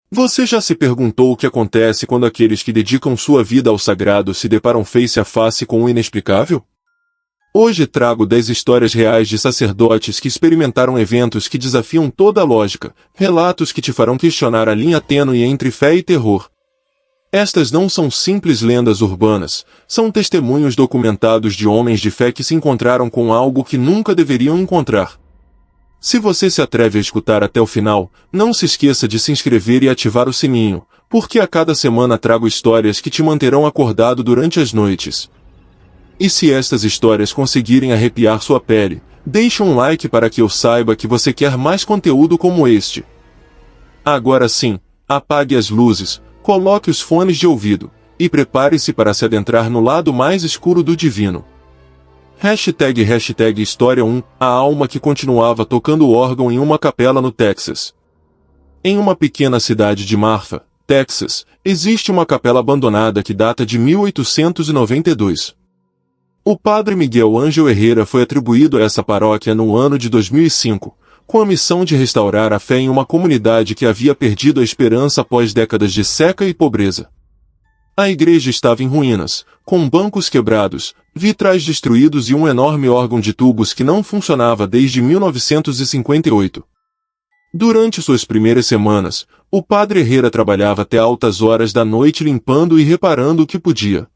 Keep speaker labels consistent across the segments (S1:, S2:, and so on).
S1: Você já se perguntou o que acontece quando aqueles que dedicam sua vida ao sagrado se deparam face a face com o inexplicável? Hoje trago 10 histórias reais de sacerdotes que experimentaram eventos que desafiam toda a lógica, relatos que te farão questionar a linha tênue entre fé e terror. Estas não são simples lendas urbanas, são testemunhos documentados de homens de fé que se encontraram com algo que nunca deveriam encontrar. Se você se atreve a escutar até o final, não se esqueça de se inscrever e ativar o sininho, porque a cada semana trago histórias que te manterão acordado durante as noites. E se estas histórias conseguirem arrepiar sua pele, deixe um like para que eu saiba que você quer mais conteúdo como este. Agora sim, apague as luzes, coloque os fones de ouvido, e prepare-se para se adentrar no lado mais escuro do divino. Hashtag História 1, a alma que continuava tocando órgão em uma capela no Texas. Em uma pequena cidade de Marfa, Texas, existe uma capela abandonada que data de 1892. O padre Miguel Ângelo Herrera foi atribuído a essa paróquia no ano de 2005, com a missão de restaurar a fé em uma comunidade que havia perdido a esperança após décadas de seca e pobreza. A igreja estava em ruínas, com bancos quebrados, vitrais destruídos e um enorme órgão de tubos que não funcionava desde 1958. Durante suas primeiras semanas, o padre Herrera trabalhava até altas horas da noite limpando e reparando o que podia.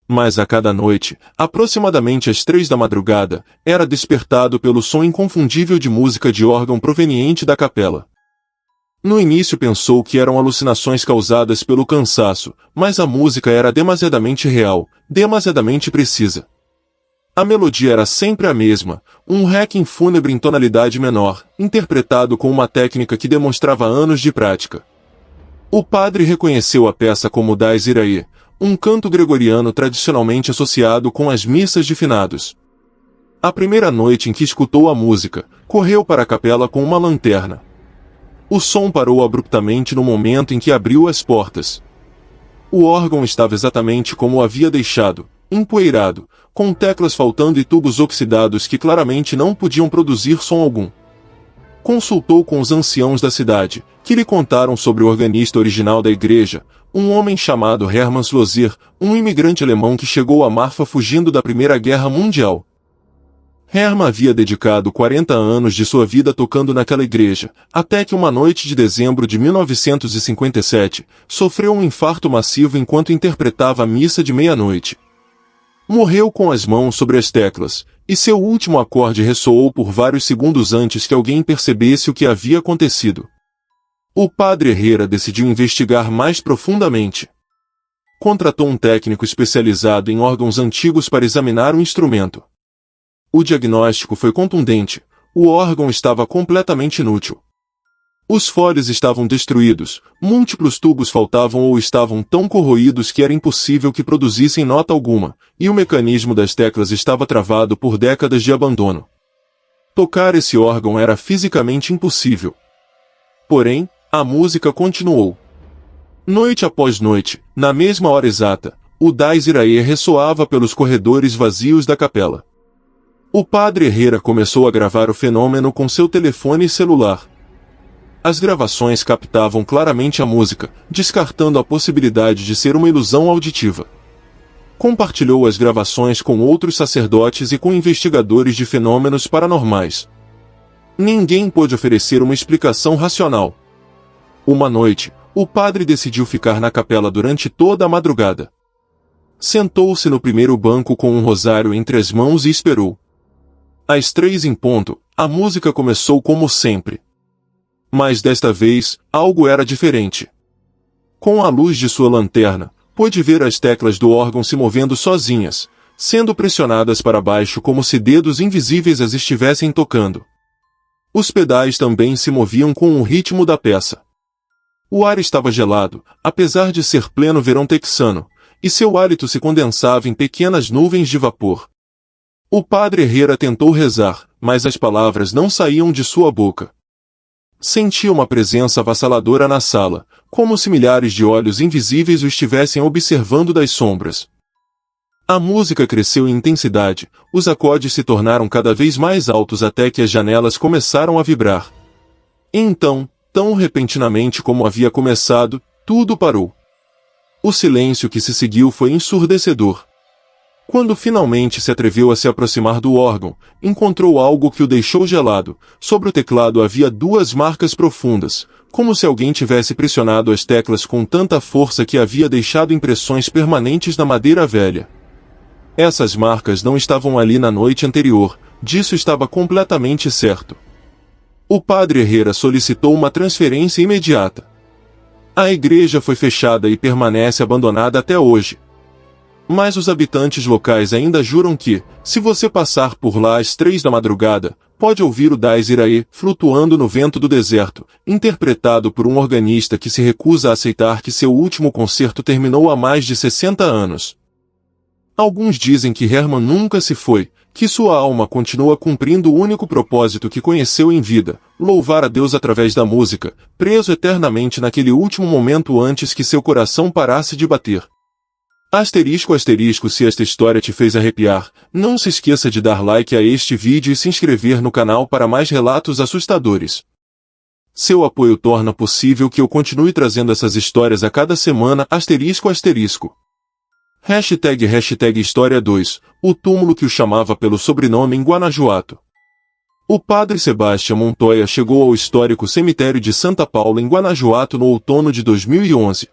S1: Mas a cada noite, aproximadamente às 3 da madrugada, era despertado pelo som inconfundível de música de órgão proveniente da capela. No início pensou que eram alucinações causadas pelo cansaço, mas a música era demasiadamente real, demasiadamente precisa. A melodia era sempre a mesma, um requiem fúnebre em tonalidade menor, interpretado com uma técnica que demonstrava anos de prática. O padre reconheceu a peça como Dies Irae, um canto gregoriano tradicionalmente associado com as missas de finados. A primeira noite em que escutou a música, correu para a capela com uma lanterna. O som parou abruptamente no momento em que abriu as portas. O órgão estava exatamente como o havia deixado, empoeirado, com teclas faltando e tubos oxidados que claramente não podiam produzir som algum. Consultou com os anciãos da cidade, que lhe contaram sobre o organista original da igreja, um homem chamado Hermann Schlosser, um imigrante alemão que chegou a Marfa fugindo da Primeira Guerra Mundial. Hermann havia dedicado 40 anos de sua vida tocando naquela igreja, até que uma noite de dezembro de 1957, sofreu um infarto massivo enquanto interpretava a missa de meia-noite. Morreu com as mãos sobre as teclas, e seu último acorde ressoou por vários segundos antes que alguém percebesse o que havia acontecido. O padre Herrera decidiu investigar mais profundamente. Contratou um técnico especializado em órgãos antigos para examinar o instrumento. O diagnóstico foi contundente, o órgão estava completamente inútil. Os foles estavam destruídos, múltiplos tubos faltavam ou estavam tão corroídos que era impossível que produzissem nota alguma, e o mecanismo das teclas estava travado por décadas de abandono. Tocar esse órgão era fisicamente impossível. Porém, a música continuou. Noite após noite, na mesma hora exata, o Dies Irae ressoava pelos corredores vazios da capela. O padre Herrera começou a gravar o fenômeno com seu telefone celular. As gravações captavam claramente a música, descartando a possibilidade de ser uma ilusão auditiva. Compartilhou as gravações com outros sacerdotes e com investigadores de fenômenos paranormais. Ninguém pôde oferecer uma explicação racional. Uma noite, o padre decidiu ficar na capela durante toda a madrugada. Sentou-se no primeiro banco com um rosário entre as mãos e esperou. Às 3 em ponto, a música começou como sempre. Mas desta vez, algo era diferente. Com a luz de sua lanterna, pôde ver as teclas do órgão se movendo sozinhas, sendo pressionadas para baixo como se dedos invisíveis as estivessem tocando. Os pedais também se moviam com o ritmo da peça. O ar estava gelado, apesar de ser pleno verão texano, e seu hálito se condensava em pequenas nuvens de vapor. O padre Herrera tentou rezar, mas as palavras não saíam de sua boca. Sentia uma presença avassaladora na sala, como se milhares de olhos invisíveis o estivessem observando das sombras. A música cresceu em intensidade, os acordes se tornaram cada vez mais altos até que as janelas começaram a vibrar. Então, tão repentinamente como havia começado, tudo parou. O silêncio que se seguiu foi ensurdecedor. Quando finalmente se atreveu a se aproximar do órgão, encontrou algo que o deixou gelado. Sobre o teclado havia 2 marcas profundas, como se alguém tivesse pressionado as teclas com tanta força que havia deixado impressões permanentes na madeira velha. Essas marcas não estavam ali na noite anterior, disso estava completamente certo. O padre Herrera solicitou uma transferência imediata. A igreja foi fechada e permanece abandonada até hoje. Mas os habitantes locais ainda juram que, se você passar por lá às 3 da madrugada, pode ouvir o Dies Irae flutuando no vento do deserto, interpretado por um organista que se recusa a aceitar que seu último concerto terminou há mais de 60 anos. Alguns dizem que Hermann nunca se foi, que sua alma continua cumprindo o único propósito que conheceu em vida, louvar a Deus através da música, preso eternamente naquele último momento antes que seu coração parasse de bater. Asterisco asterisco, se esta história te fez arrepiar, não se esqueça de dar like a este vídeo e se inscrever no canal para mais relatos assustadores. Seu apoio torna possível que eu continue trazendo essas histórias a cada semana, asterisco asterisco. Hashtag História 2, o túmulo que o chamava pelo sobrenome em Guanajuato. O padre Sebastião Montoya chegou ao histórico cemitério de Santa Paula em Guanajuato no outono de 2011.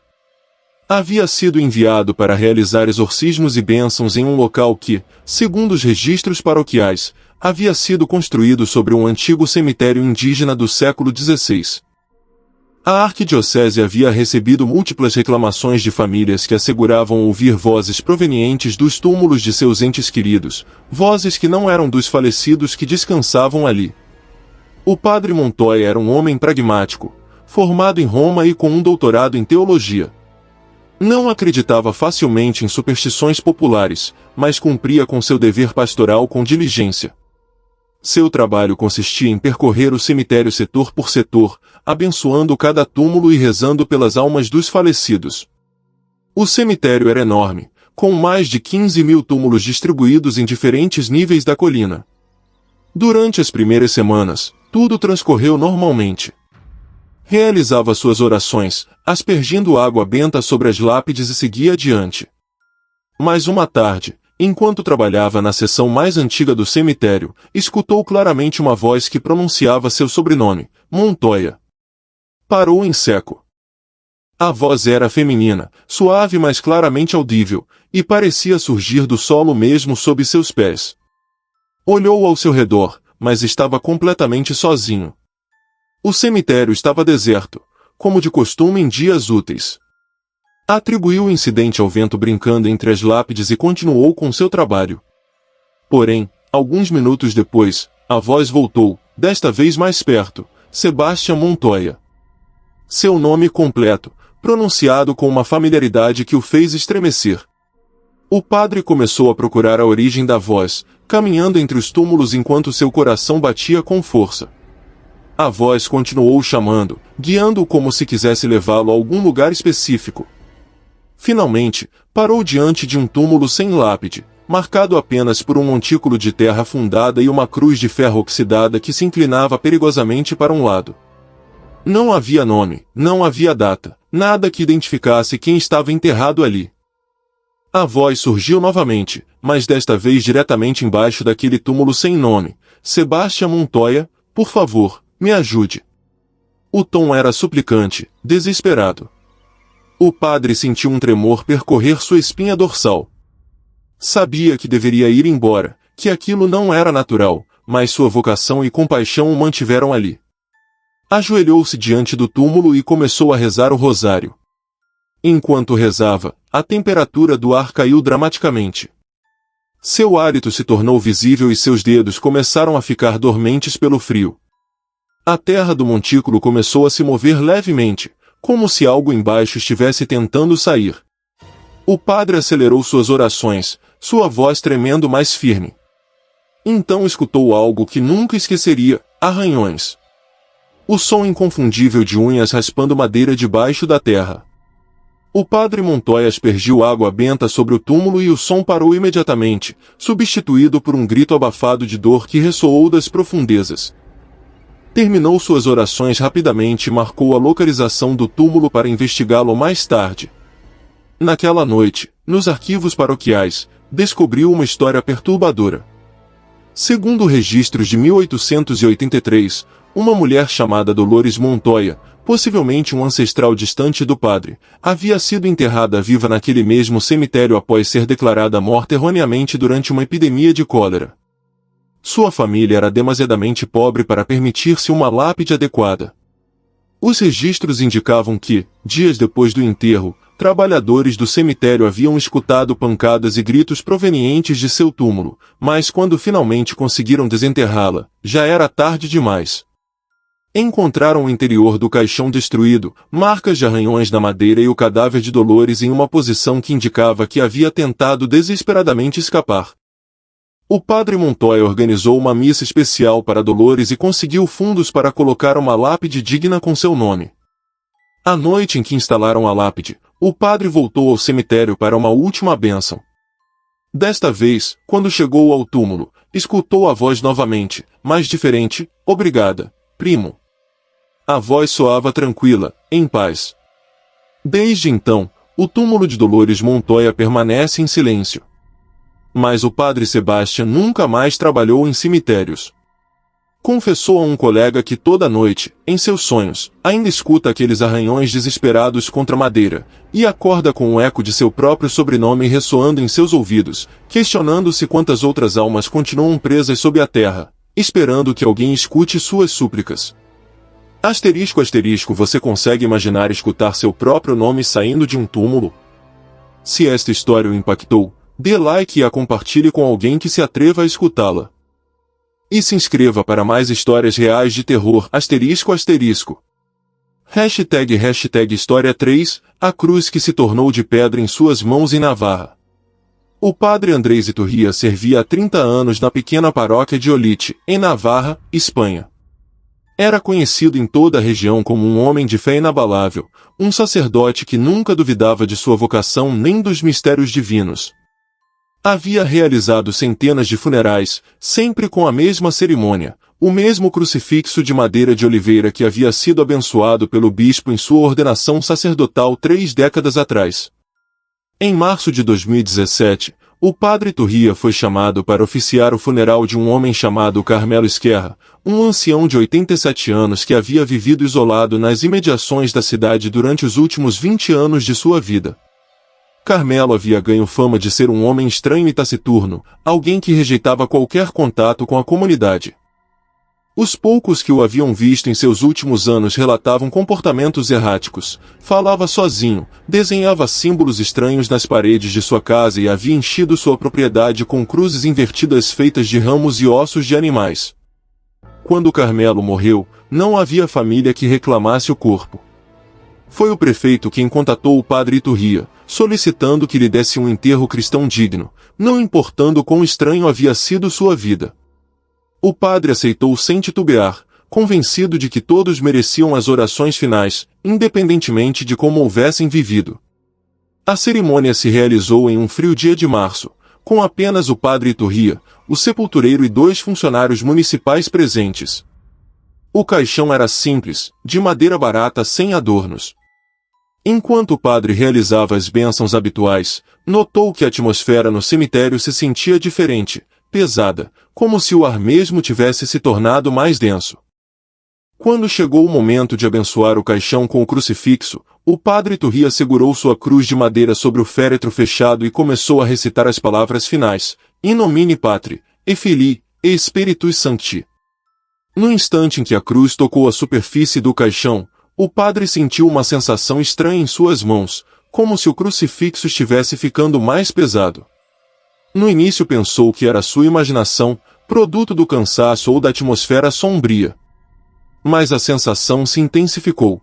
S1: Havia sido enviado para realizar exorcismos e bênçãos em um local que, segundo os registros paroquiais, havia sido construído sobre um antigo cemitério indígena do século XVI. A arquidiocese havia recebido múltiplas reclamações de famílias que asseguravam ouvir vozes provenientes dos túmulos de seus entes queridos, vozes que não eram dos falecidos que descansavam ali. O padre Montoya era um homem pragmático, formado em Roma e com um doutorado em teologia. Não acreditava facilmente em superstições populares, mas cumpria com seu dever pastoral com diligência. Seu trabalho consistia em percorrer o cemitério setor por setor, abençoando cada túmulo e rezando pelas almas dos falecidos. O cemitério era enorme, com mais de 15.000 túmulos distribuídos em diferentes níveis da colina. Durante as primeiras semanas, tudo transcorreu normalmente. Realizava suas orações, aspergindo água benta sobre as lápides e seguia adiante. Mas uma tarde, enquanto trabalhava na seção mais antiga do cemitério, escutou claramente uma voz que pronunciava seu sobrenome, Montoya. Parou em seco. A voz era feminina, suave mas claramente audível, e parecia surgir do solo mesmo sob seus pés. Olhou ao seu redor, mas estava completamente sozinho. O cemitério estava deserto, como de costume em dias úteis. Atribuiu o incidente ao vento brincando entre as lápides e continuou com seu trabalho. Porém, alguns minutos depois, a voz voltou, desta vez mais perto, Sebastião Montoya. Seu nome completo, pronunciado com uma familiaridade que o fez estremecer. O padre começou a procurar a origem da voz, caminhando entre os túmulos enquanto seu coração batia com força. A voz continuou chamando, guiando-o como se quisesse levá-lo a algum lugar específico. Finalmente, parou diante de um túmulo sem lápide, marcado apenas por um montículo de terra afundada e uma cruz de ferro oxidada que se inclinava perigosamente para um lado. Não havia nome, não havia data, nada que identificasse quem estava enterrado ali. A voz surgiu novamente, mas desta vez diretamente embaixo daquele túmulo sem nome. Sebastião Montoya, por favor, me ajude. O tom era suplicante, desesperado. O padre sentiu um tremor percorrer sua espinha dorsal. Sabia que deveria ir embora, que aquilo não era natural, mas sua vocação e compaixão o mantiveram ali. Ajoelhou-se diante do túmulo e começou a rezar o rosário. Enquanto rezava, a temperatura do ar caiu dramaticamente. Seu hálito se tornou visível e seus dedos começaram a ficar dormentes pelo frio. A terra do montículo começou a se mover levemente, como se algo embaixo estivesse tentando sair. O padre acelerou suas orações, sua voz tremendo mais firme. Então escutou algo que nunca esqueceria, arranhões. O som inconfundível de unhas raspando madeira debaixo da terra. O padre Montoya aspergiu água benta sobre o túmulo e o som parou imediatamente, substituído por um grito abafado de dor que ressoou das profundezas. Terminou suas orações rapidamente e marcou a localização do túmulo para investigá-lo mais tarde. Naquela noite, nos arquivos paroquiais, descobriu uma história perturbadora. Segundo registros de 1883, uma mulher chamada Dolores Montoya, possivelmente um ancestral distante do padre, havia sido enterrada viva naquele mesmo cemitério após ser declarada morta erroneamente durante uma epidemia de cólera. Sua família era demasiadamente pobre para permitir-se uma lápide adequada. Os registros indicavam que, dias depois do enterro, trabalhadores do cemitério haviam escutado pancadas e gritos provenientes de seu túmulo, mas quando finalmente conseguiram desenterrá-la, já era tarde demais. Encontraram o interior do caixão destruído, marcas de arranhões na madeira e o cadáver de Dolores em uma posição que indicava que havia tentado desesperadamente escapar. O padre Montoya organizou uma missa especial para Dolores e conseguiu fundos para colocar uma lápide digna com seu nome. À noite em que instalaram a lápide, o padre voltou ao cemitério para uma última bênção. Desta vez, quando chegou ao túmulo, escutou a voz novamente, mais diferente: "Obrigada, primo." A voz soava tranquila, em paz. Desde então, o túmulo de Dolores Montoya permanece em silêncio. Mas o padre Sebastian nunca mais trabalhou em cemitérios. Confessou a um colega que toda noite, em seus sonhos, ainda escuta aqueles arranhões desesperados contra a madeira, e acorda com o eco de seu próprio sobrenome ressoando em seus ouvidos, questionando-se quantas outras almas continuam presas sob a terra, esperando que alguém escute suas súplicas. ***, você consegue imaginar escutar seu próprio nome saindo de um túmulo? Se esta história o impactou, dê like e a compartilhe com alguém que se atreva a escutá-la. E se inscreva para mais histórias reais de terror, ***. Hashtag História 3, a cruz que se tornou de pedra em suas mãos em Navarra. O padre Andrés Iturria servia há 30 anos na pequena paróquia de Olite, em Navarra, Espanha. Era conhecido em toda a região como um homem de fé inabalável, um sacerdote que nunca duvidava de sua vocação nem dos mistérios divinos. Havia realizado centenas de funerais, sempre com a mesma cerimônia, o mesmo crucifixo de madeira de oliveira que havia sido abençoado pelo bispo em sua ordenação sacerdotal 3 décadas atrás. Em março de 2017, o padre Iturria foi chamado para oficiar o funeral de um homem chamado Carmelo Esquerra, um ancião de 87 anos que havia vivido isolado nas imediações da cidade durante os últimos 20 anos de sua vida. Carmelo havia ganho fama de ser um homem estranho e taciturno, alguém que rejeitava qualquer contato com a comunidade. Os poucos que o haviam visto em seus últimos anos relatavam comportamentos erráticos, falava sozinho, desenhava símbolos estranhos nas paredes de sua casa e havia enchido sua propriedade com cruzes invertidas feitas de ramos e ossos de animais. Quando Carmelo morreu, não havia família que reclamasse o corpo. Foi o prefeito quem contatou o padre Iturria, solicitando que lhe desse um enterro cristão digno, não importando quão estranho havia sido sua vida. O padre aceitou sem titubear, convencido de que todos mereciam as orações finais, independentemente de como houvessem vivido. A cerimônia se realizou em um frio dia de março, com apenas o padre Iturria, o sepultureiro e 2 funcionários municipais presentes. O caixão era simples, de madeira barata sem adornos. Enquanto o padre realizava as bênçãos habituais, notou que a atmosfera no cemitério se sentia diferente, pesada, como se o ar mesmo tivesse se tornado mais denso. Quando chegou o momento de abençoar o caixão com o crucifixo, o padre Iturria segurou sua cruz de madeira sobre o féretro fechado e começou a recitar as palavras finais: In nomine Patri, et Filii, et Spiritus Sancti. No instante em que a cruz tocou a superfície do caixão, o padre sentiu uma sensação estranha em suas mãos, como se o crucifixo estivesse ficando mais pesado. No início pensou que era sua imaginação, produto do cansaço ou da atmosfera sombria. Mas a sensação se intensificou.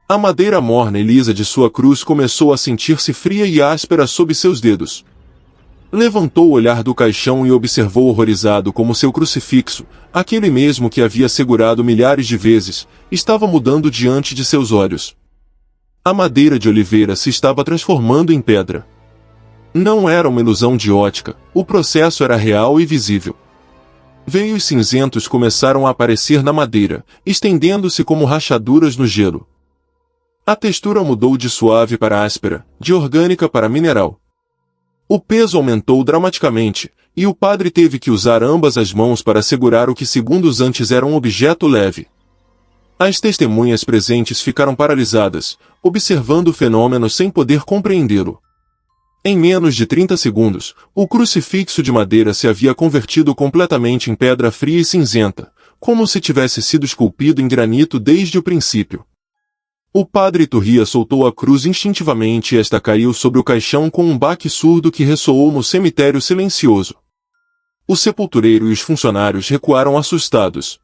S1: A madeira morna e lisa de sua cruz começou a sentir-se fria e áspera sob seus dedos. Levantou o olhar do caixão e observou horrorizado como seu crucifixo, aquele mesmo que havia segurado milhares de vezes, estava mudando diante de seus olhos. A madeira de oliveira se estava transformando em pedra. Não era uma ilusão de ótica, o processo era real e visível. Veios cinzentos começaram a aparecer na madeira, estendendo-se como rachaduras no gelo. A textura mudou de suave para áspera, de orgânica para mineral. O peso aumentou dramaticamente, e o padre teve que usar ambas as mãos para segurar o que segundos antes era um objeto leve. As testemunhas presentes ficaram paralisadas, observando o fenômeno sem poder compreendê-lo. Em menos de 30 segundos, o crucifixo de madeira se havia convertido completamente em pedra fria e cinzenta, como se tivesse sido esculpido em granito desde o princípio. O padre Iturria soltou a cruz instintivamente e esta caiu sobre o caixão com um baque surdo que ressoou no cemitério silencioso. O sepultureiro e os funcionários recuaram assustados.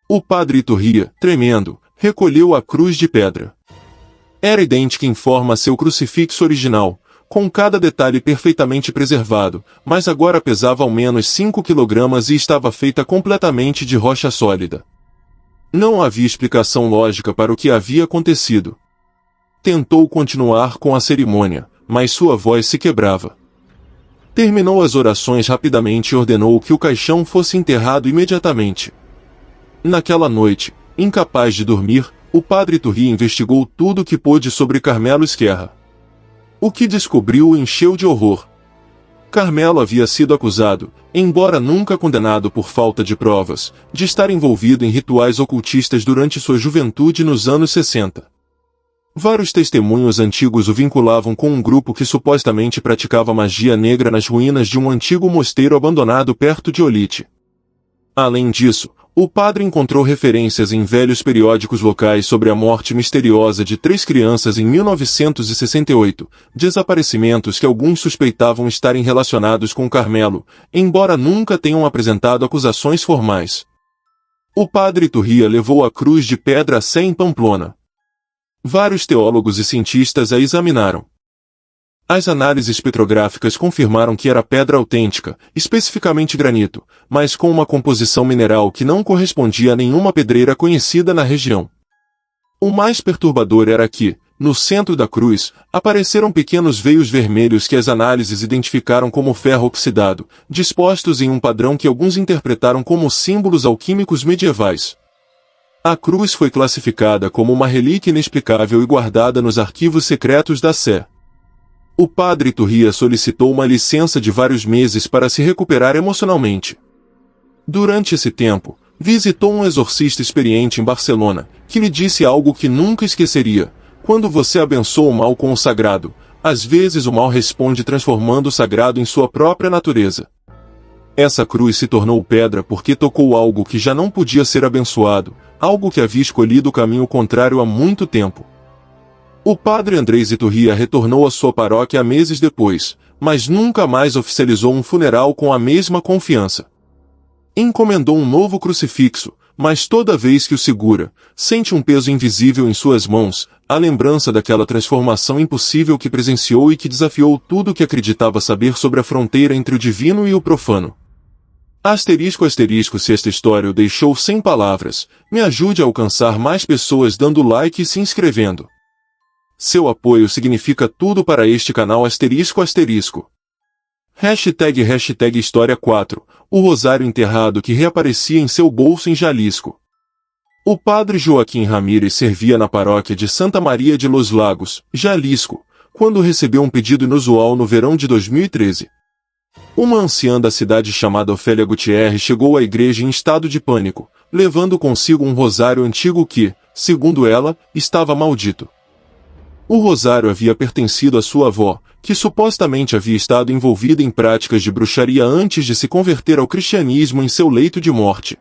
S1: O padre Iturria, tremendo, recolheu a cruz de pedra. Era idêntica em forma a seu crucifixo original, com cada detalhe perfeitamente preservado, mas agora pesava ao menos 5 kg e estava feita completamente de rocha sólida. Não havia explicação lógica para o que havia acontecido. Tentou continuar com a cerimônia, mas sua voz se quebrava. Terminou as orações rapidamente e ordenou que o caixão fosse enterrado imediatamente. Naquela noite, incapaz de dormir, o padre Iturria investigou tudo o que pôde sobre Carmelo Esquerra. O que descobriu o encheu de horror. Carmelo havia sido acusado, embora nunca condenado por falta de provas, de estar envolvido em rituais ocultistas durante sua juventude nos anos 60. Vários testemunhos antigos o vinculavam com um grupo que supostamente praticava magia negra nas ruínas de um antigo mosteiro abandonado perto de Olite. Além disso, o padre encontrou referências em velhos periódicos locais sobre a morte misteriosa de 3 crianças em 1968, desaparecimentos que alguns suspeitavam estarem relacionados com Carmelo, embora nunca tenham apresentado acusações formais. O padre Iturria levou a cruz de pedra a Sé em Pamplona. Vários teólogos e cientistas a examinaram. As análises petrográficas confirmaram que era pedra autêntica, especificamente granito, mas com uma composição mineral que não correspondia a nenhuma pedreira conhecida na região. O mais perturbador era que, no centro da cruz, apareceram pequenos veios vermelhos que as análises identificaram como ferro oxidado, dispostos em um padrão que alguns interpretaram como símbolos alquímicos medievais. A cruz foi classificada como uma relíquia inexplicável e guardada nos arquivos secretos da Sé. O padre Iturria solicitou uma licença de vários meses para se recuperar emocionalmente. Durante esse tempo, visitou um exorcista experiente em Barcelona, que lhe disse algo que nunca esqueceria: quando você abençoa o mal com o sagrado, às vezes o mal responde transformando o sagrado em sua própria natureza. Essa cruz se tornou pedra porque tocou algo que já não podia ser abençoado, algo que havia escolhido o caminho contrário há muito tempo. O padre Andrés Iturria retornou à sua paróquia meses depois, mas nunca mais oficializou um funeral com a mesma confiança. Encomendou um novo crucifixo, mas toda vez que o segura, sente um peso invisível em suas mãos, a lembrança daquela transformação impossível que presenciou e que desafiou tudo o que acreditava saber sobre a fronteira entre o divino e o profano. Asterisco se esta história o deixou sem palavras, me ajude a alcançar mais pessoas dando like e se inscrevendo. Seu apoio significa tudo para este canal asterisco. Hashtag História 4, o rosário enterrado que reaparecia em seu bolso em Jalisco. O padre Joaquim Ramírez servia na paróquia de Santa Maria de Los Lagos, Jalisco, quando recebeu um pedido inusual no verão de 2013. Uma anciã da cidade chamada Ofélia Gutierrez chegou à igreja em estado de pânico, levando consigo um rosário antigo que, segundo ela, estava maldito. O rosário havia pertencido à sua avó, que supostamente havia estado envolvida em práticas de bruxaria antes de se converter ao cristianismo em seu leito de morte.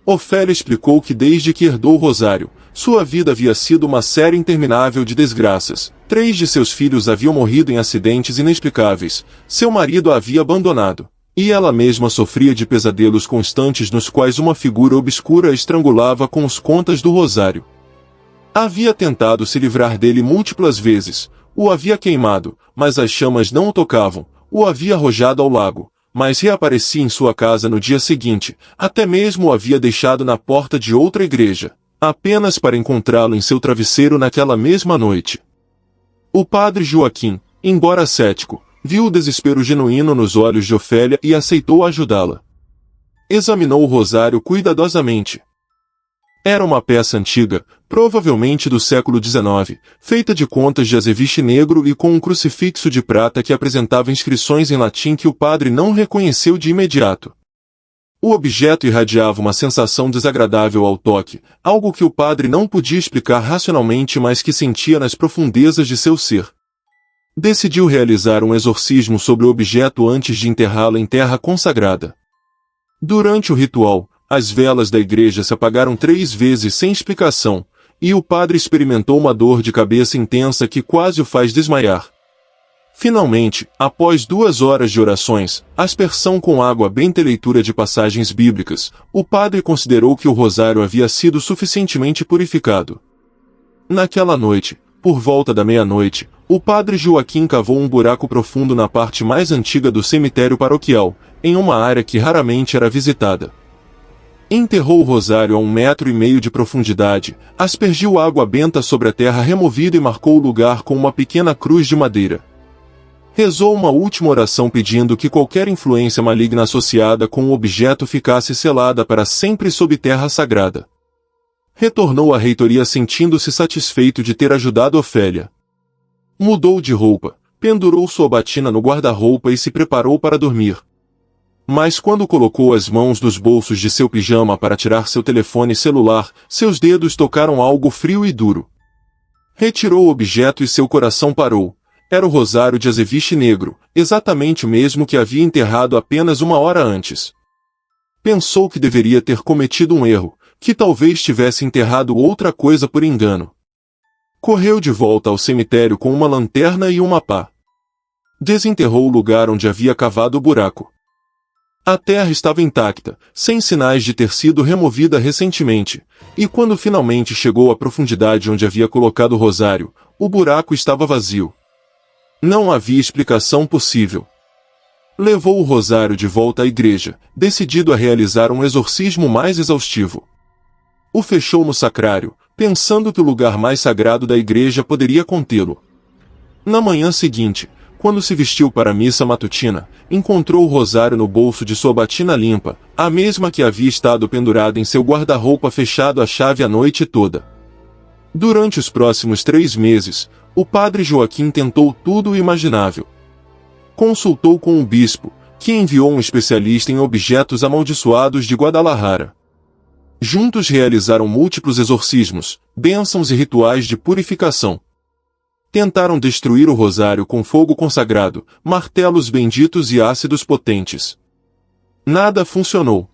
S1: Ofélia explicou que desde que herdou o rosário, sua vida havia sido uma série interminável de desgraças. 3 de seus filhos haviam morrido em acidentes inexplicáveis, seu marido a havia abandonado, e ela mesma sofria de pesadelos constantes nos quais uma figura obscura a estrangulava com os contas do rosário. Havia tentado se livrar dele múltiplas vezes, o havia queimado, mas as chamas não o tocavam, o havia arrojado ao lago, mas reaparecia em sua casa no dia seguinte, até mesmo o havia deixado na porta de outra igreja, apenas para encontrá-lo em seu travesseiro naquela mesma noite. O padre Joaquim, embora cético, viu o desespero genuíno nos olhos de Ofélia e aceitou ajudá-la. Examinou o rosário cuidadosamente. Era uma peça antiga, provavelmente do século XIX, feita de contas de azeviche negro e com um crucifixo de prata que apresentava inscrições em latim que o padre não reconheceu de imediato. O objeto irradiava uma sensação desagradável ao toque, algo que o padre não podia explicar racionalmente, mas que sentia nas profundezas de seu ser. Decidiu realizar um exorcismo sobre o objeto antes de enterrá-lo em terra consagrada. Durante o ritual, as velas da igreja se apagaram 3 vezes sem explicação, e o padre experimentou uma dor de cabeça intensa que quase o faz desmaiar. Finalmente, após 2 horas de orações, aspersão com água benta e leitura de passagens bíblicas, o padre considerou que o rosário havia sido suficientemente purificado. Naquela noite, por volta da meia-noite, o padre Joaquim cavou um buraco profundo na parte mais antiga do cemitério paroquial, em uma área que raramente era visitada. Enterrou o rosário a 1,5 metros de profundidade, aspergiu água benta sobre a terra removida e marcou o lugar com uma pequena cruz de madeira. Rezou uma última oração pedindo que qualquer influência maligna associada com o objeto ficasse selada para sempre sob terra sagrada. Retornou à reitoria sentindo-se satisfeito de ter ajudado Ofélia. Mudou de roupa, pendurou sua batina no guarda-roupa e se preparou para dormir. Mas quando colocou as mãos nos bolsos de seu pijama para tirar seu telefone celular, seus dedos tocaram algo frio e duro. Retirou o objeto e seu coração parou. Era o rosário de azeviche negro, exatamente o mesmo que havia enterrado apenas 1 hora antes. Pensou que deveria ter cometido um erro, que talvez tivesse enterrado outra coisa por engano. Correu de volta ao cemitério com uma lanterna e uma pá. Desenterrou o lugar onde havia cavado o buraco. A terra estava intacta, sem sinais de ter sido removida recentemente, e quando finalmente chegou à profundidade onde havia colocado o rosário, o buraco estava vazio. Não havia explicação possível. Levou o rosário de volta à igreja, decidido a realizar um exorcismo mais exaustivo. O fechou no sacrário, pensando que o lugar mais sagrado da igreja poderia contê-lo. Na manhã seguinte, quando se vestiu para a missa matutina, encontrou o rosário no bolso de sua batina limpa, a mesma que havia estado pendurada em seu guarda-roupa fechado à chave a noite toda. Durante os próximos 3 meses, o padre Joaquim tentou tudo o imaginável. Consultou com o bispo, que enviou um especialista em objetos amaldiçoados de Guadalajara. Juntos realizaram múltiplos exorcismos, bênçãos e rituais de purificação. Tentaram destruir o rosário com fogo consagrado, martelos benditos e ácidos potentes. Nada funcionou.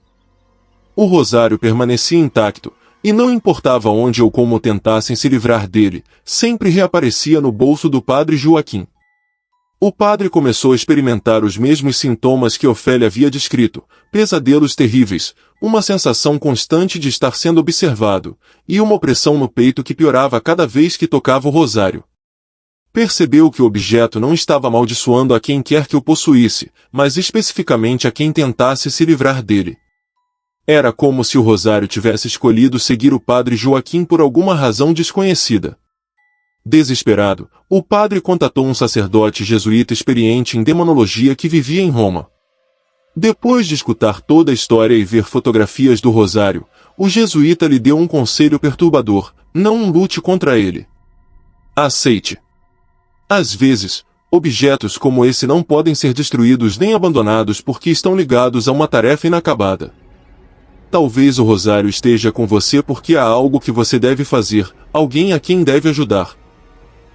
S1: O rosário permanecia intacto, e não importava onde ou como tentassem se livrar dele, sempre reaparecia no bolso do padre Joaquim. O padre começou a experimentar os mesmos sintomas que Ofélia havia descrito, pesadelos terríveis, uma sensação constante de estar sendo observado, e uma opressão no peito que piorava cada vez que tocava o rosário. Percebeu que o objeto não estava amaldiçoando a quem quer que o possuísse, mas especificamente a quem tentasse se livrar dele. Era como se o rosário tivesse escolhido seguir o padre Joaquim por alguma razão desconhecida. Desesperado, o padre contatou um sacerdote jesuíta experiente em demonologia que vivia em Roma. Depois de escutar toda a história e ver fotografias do rosário, o jesuíta lhe deu um conselho perturbador: não lute contra ele. Aceite. Às vezes, objetos como esse não podem ser destruídos nem abandonados porque estão ligados a uma tarefa inacabada. Talvez o rosário esteja com você porque há algo que você deve fazer, alguém a quem deve ajudar.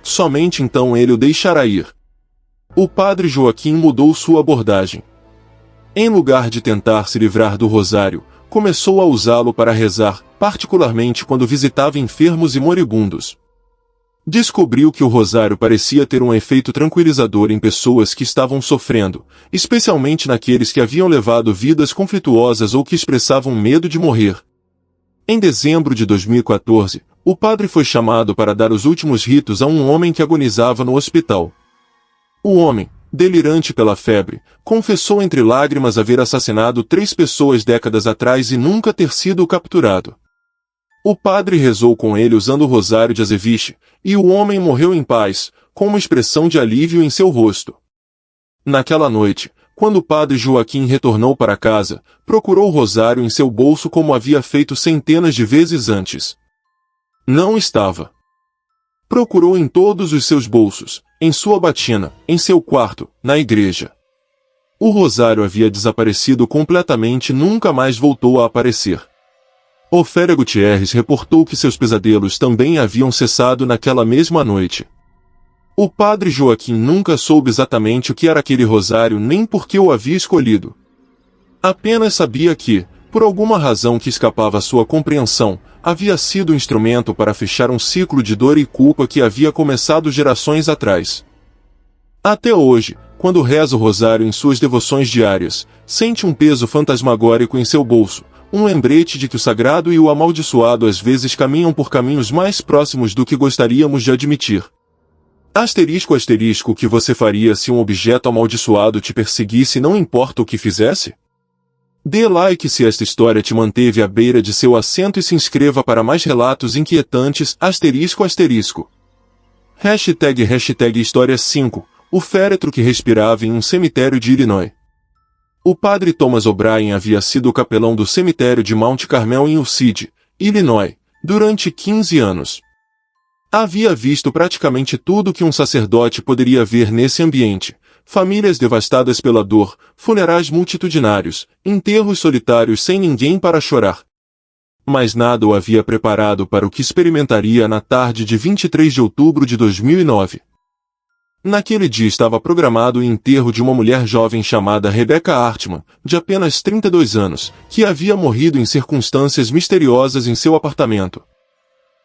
S1: Somente então ele o deixará ir. O padre Joaquim mudou sua abordagem. Em lugar de tentar se livrar do rosário, começou a usá-lo para rezar, particularmente quando visitava enfermos e moribundos. Descobriu que o rosário parecia ter um efeito tranquilizador em pessoas que estavam sofrendo, especialmente naqueles que haviam levado vidas conflituosas ou que expressavam medo de morrer. Em dezembro de 2014, o padre foi chamado para dar os últimos ritos a um homem que agonizava no hospital. O homem, delirante pela febre, confessou entre lágrimas haver assassinado 3 pessoas décadas atrás e nunca ter sido capturado. O padre rezou com ele usando o rosário de azeviche, e o homem morreu em paz, com uma expressão de alívio em seu rosto. Naquela noite, Quando o padre Joaquim retornou para casa, procurou o rosário em seu bolso como havia feito centenas de vezes antes. Não estava. Procurou em todos os seus bolsos, em sua batina, em seu quarto, na igreja. O rosário havia desaparecido completamente e nunca mais voltou a aparecer. Ofélia Gutierrez reportou que seus pesadelos também haviam cessado naquela mesma noite. O padre Joaquim nunca soube exatamente o que era aquele rosário nem por que o havia escolhido. Apenas sabia que, por alguma razão que escapava à sua compreensão, havia sido um instrumento para fechar um ciclo de dor e culpa que havia começado gerações atrás. Até hoje, quando reza o rosário em suas devoções diárias, sente um peso fantasmagórico em seu bolso, um lembrete de que o sagrado e o amaldiçoado às vezes caminham por caminhos mais próximos do que gostaríamos de admitir. ***, o que você faria se um objeto amaldiçoado te perseguisse não importa o que fizesse? Dê like se esta história te manteve à beira de seu assento e se inscreva para mais relatos inquietantes, ***. Hashtag História 5, o féretro que respirava em um cemitério de Illinois. O padre Thomas O'Brien havia sido o capelão do cemitério de Mount Carmel em Uside, Illinois, durante 15 anos. Havia visto praticamente tudo que um sacerdote poderia ver nesse ambiente: famílias devastadas pela dor, funerais multitudinários, enterros solitários sem ninguém para chorar. Mas nada o havia preparado para o que experimentaria na tarde de 23 de outubro de 2009. Naquele dia estava programado o enterro de uma mulher jovem chamada Rebecca Hartman, de apenas 32 anos, que havia morrido em circunstâncias misteriosas em seu apartamento.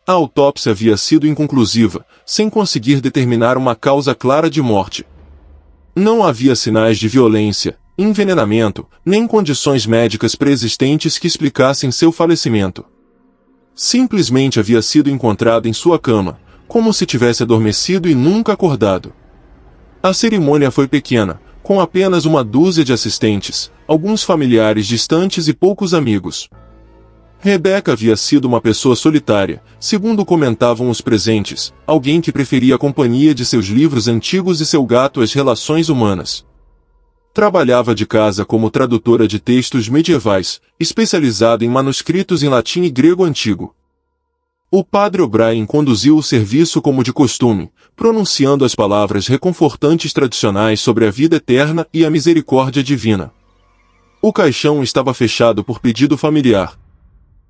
S1: A autópsia havia sido inconclusiva, sem conseguir determinar uma causa clara de morte. Não havia sinais de violência, envenenamento, nem condições médicas preexistentes que explicassem seu falecimento. Simplesmente havia sido encontrada em sua cama, como se tivesse adormecido e nunca acordado. A cerimônia foi pequena, com apenas uma dúzia de assistentes, alguns familiares distantes e poucos amigos. Rebecca havia sido uma pessoa solitária, segundo comentavam os presentes, alguém que preferia a companhia de seus livros antigos e seu gato às relações humanas. Trabalhava de casa como tradutora de textos medievais, especializada em manuscritos em latim e grego antigo. O padre O'Brien conduziu o serviço como de costume, pronunciando as palavras reconfortantes tradicionais sobre a vida eterna e a misericórdia divina. O caixão estava fechado por pedido familiar.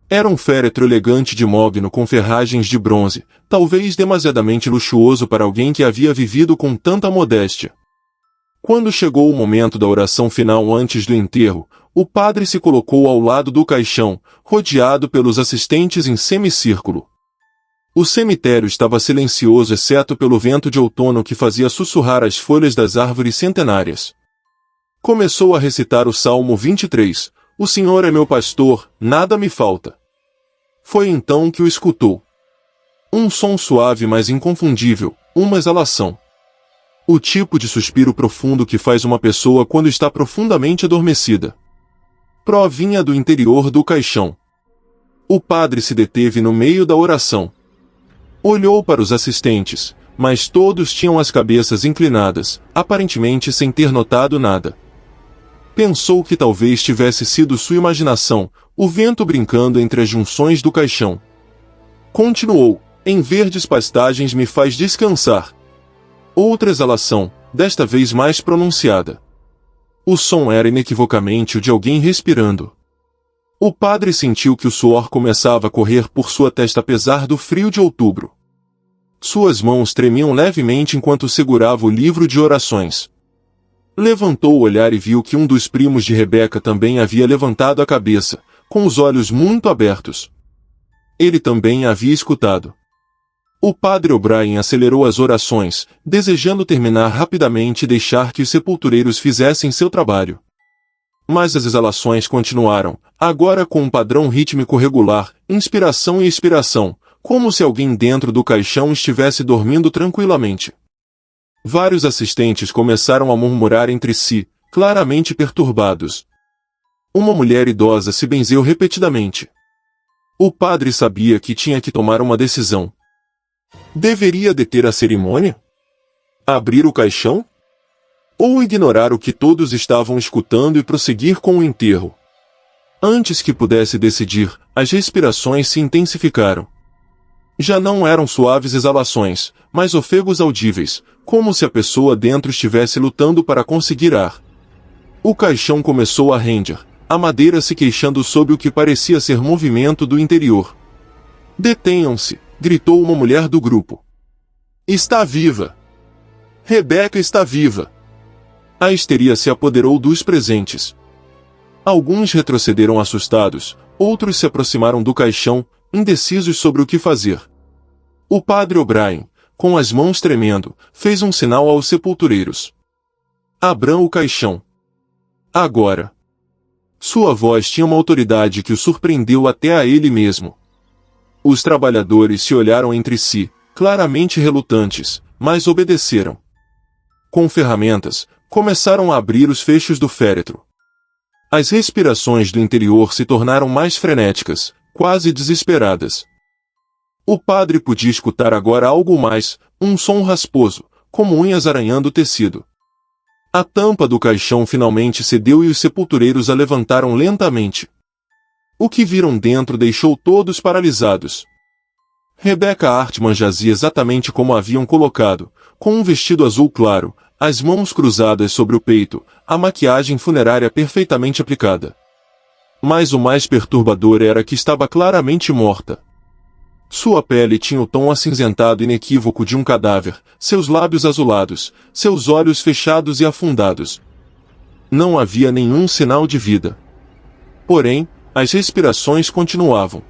S1: Era um féretro elegante de mogno com ferragens de bronze, talvez demasiadamente luxuoso para alguém que havia vivido com tanta modéstia. Quando chegou o momento da oração final antes do enterro, o padre se colocou ao lado do caixão, rodeado pelos assistentes em semicírculo. O cemitério estava silencioso exceto pelo vento de outono que fazia sussurrar as folhas das árvores centenárias. Começou a recitar o Salmo 23, "O Senhor é meu pastor, nada me falta." Foi então que o escutou. Um som suave mas inconfundível, uma exalação. O tipo de suspiro profundo que faz uma pessoa quando está profundamente adormecida. Provinha do interior do caixão. O padre se deteve no meio da oração. Olhou para os assistentes, mas todos tinham as cabeças inclinadas, aparentemente sem ter notado nada. Pensou que talvez tivesse sido sua imaginação, o vento brincando entre as junções do caixão. Continuou, "Em verdes pastagens me faz descansar." Outra exalação, desta vez mais pronunciada. O som era inequivocamente o de alguém respirando. O padre sentiu que o suor começava a correr por sua testa apesar do frio de outubro. Suas mãos tremiam levemente enquanto segurava o livro de orações. Levantou o olhar e viu que um dos primos de Rebecca também havia levantado a cabeça, com os olhos muito abertos. Ele também havia escutado. O padre O'Brien acelerou as orações, desejando terminar rapidamente e deixar que os sepultureiros fizessem seu trabalho. Mas as exalações continuaram, agora com um padrão rítmico regular, inspiração e expiração, como se alguém dentro do caixão estivesse dormindo tranquilamente. Vários assistentes começaram a murmurar entre si, claramente perturbados. Uma mulher idosa se benzeu repetidamente. O padre sabia que tinha que tomar uma decisão. Deveria deter a cerimônia? Abrir o caixão? ou ignorar o que todos estavam escutando e prosseguir com o enterro. Antes que pudesse decidir, as respirações se intensificaram. Já não eram suaves exalações, mas ofegos audíveis, como se a pessoa dentro estivesse lutando para conseguir ar. O caixão começou a render, a madeira se queixando sob o que parecia ser movimento do interior. "Detenham-se!" gritou uma mulher do grupo. "Está viva! Rebeca está viva!" A histeria se apoderou dos presentes. Alguns retrocederam assustados, outros se aproximaram do caixão, indecisos sobre o que fazer. O padre O'Brien, com as mãos tremendo, fez um sinal aos sepultureiros. "Abram o caixão. Agora." Sua voz tinha uma autoridade que o surpreendeu até a ele mesmo. Os trabalhadores se olharam entre si, claramente relutantes, mas obedeceram. Com ferramentas, começaram a abrir os fechos do féretro. As respirações do interior se tornaram mais frenéticas, quase desesperadas. O padre podia escutar agora algo mais, um som rasposo, como unhas arranhando o tecido. A tampa do caixão finalmente cedeu e os sepultureiros a levantaram lentamente. O que viram dentro deixou todos paralisados. Rebecca Hartman jazia exatamente como a haviam colocado, com um vestido azul claro, as mãos cruzadas sobre o peito, a maquiagem funerária perfeitamente aplicada. Mas o mais perturbador era que estava claramente morta. Sua pele tinha o tom acinzentado inequívoco de um cadáver, seus lábios azulados, seus olhos fechados e afundados. Não havia nenhum sinal de vida. Porém, as respirações continuavam.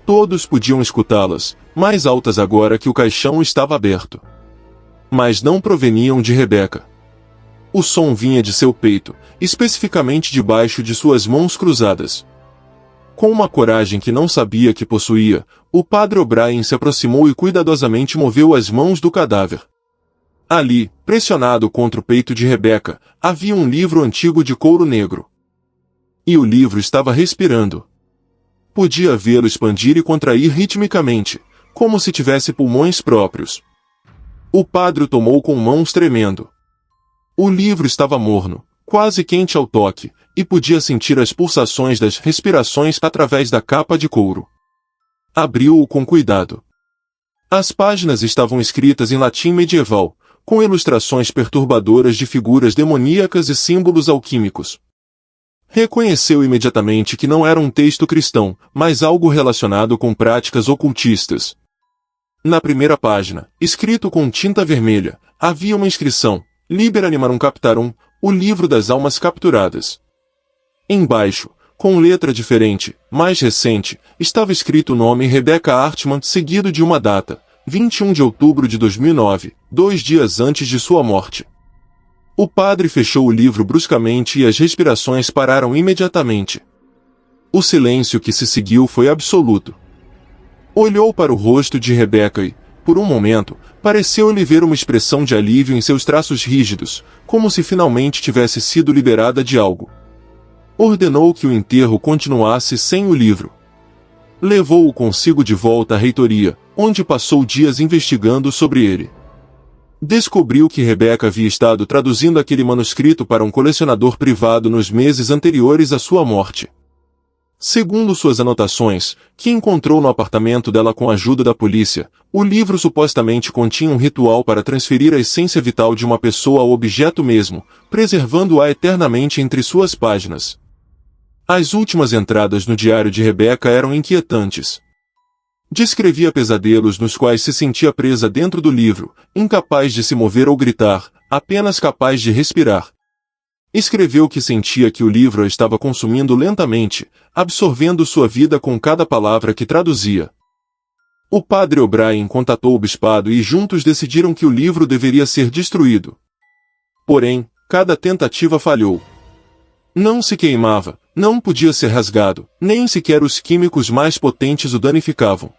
S1: Todos podiam escutá-las, mais altas agora que o caixão estava aberto. Mas não proveniam de Rebeca. O som vinha de seu peito, especificamente debaixo de suas mãos cruzadas. Com uma coragem que não sabia que possuía, o padre O'Brien se aproximou e cuidadosamente moveu as mãos do cadáver. Ali, pressionado contra o peito de Rebeca, havia um livro antigo de couro negro. E o livro estava respirando. Podia vê-lo expandir e contrair ritmicamente, como se tivesse pulmões próprios. O padre o tomou com mãos tremendo. O livro estava morno, quase quente ao toque, e podia sentir as pulsações das respirações através da capa de couro. Abriu-o com cuidado. As páginas estavam escritas em latim medieval, com ilustrações perturbadoras de figuras demoníacas e símbolos alquímicos. Reconheceu imediatamente que não era um texto cristão, mas algo relacionado com práticas ocultistas. Na primeira página, escrito com tinta vermelha, havia uma inscrição: Liber Animarum Captarum, o livro das almas capturadas. Embaixo, com letra diferente, mais recente, estava escrito o nome Rebecca Hartman seguido de uma data, 21 de outubro de 2009, 2 dias antes de sua morte. O padre fechou o livro bruscamente e as respirações pararam imediatamente. O silêncio que se seguiu foi absoluto. Olhou para o rosto de Rebeca e, por um momento, pareceu-lhe ver uma expressão de alívio em seus traços rígidos, como se finalmente tivesse sido liberada de algo. Ordenou que o enterro continuasse sem o livro. Levou-o consigo de volta à reitoria, onde passou dias investigando sobre ele. Descobriu que Rebeca havia estado traduzindo aquele manuscrito para um colecionador privado nos meses anteriores à sua morte. Segundo suas anotações, que encontrou no apartamento dela com a ajuda da polícia, o livro supostamente continha um ritual para transferir a essência vital de uma pessoa ao objeto mesmo, preservando-a eternamente entre suas páginas. As últimas entradas no diário de Rebeca eram inquietantes. Descrevia pesadelos nos quais se sentia presa dentro do livro, incapaz de se mover ou gritar, apenas capaz de respirar. Escreveu que sentia que o livro a estava consumindo lentamente, absorvendo sua vida com cada palavra que traduzia. O padre O'Brien contatou o bispado e juntos decidiram que o livro deveria ser destruído. Porém, cada tentativa falhou. Não se queimava, não podia ser rasgado, nem sequer os químicos mais potentes o danificavam.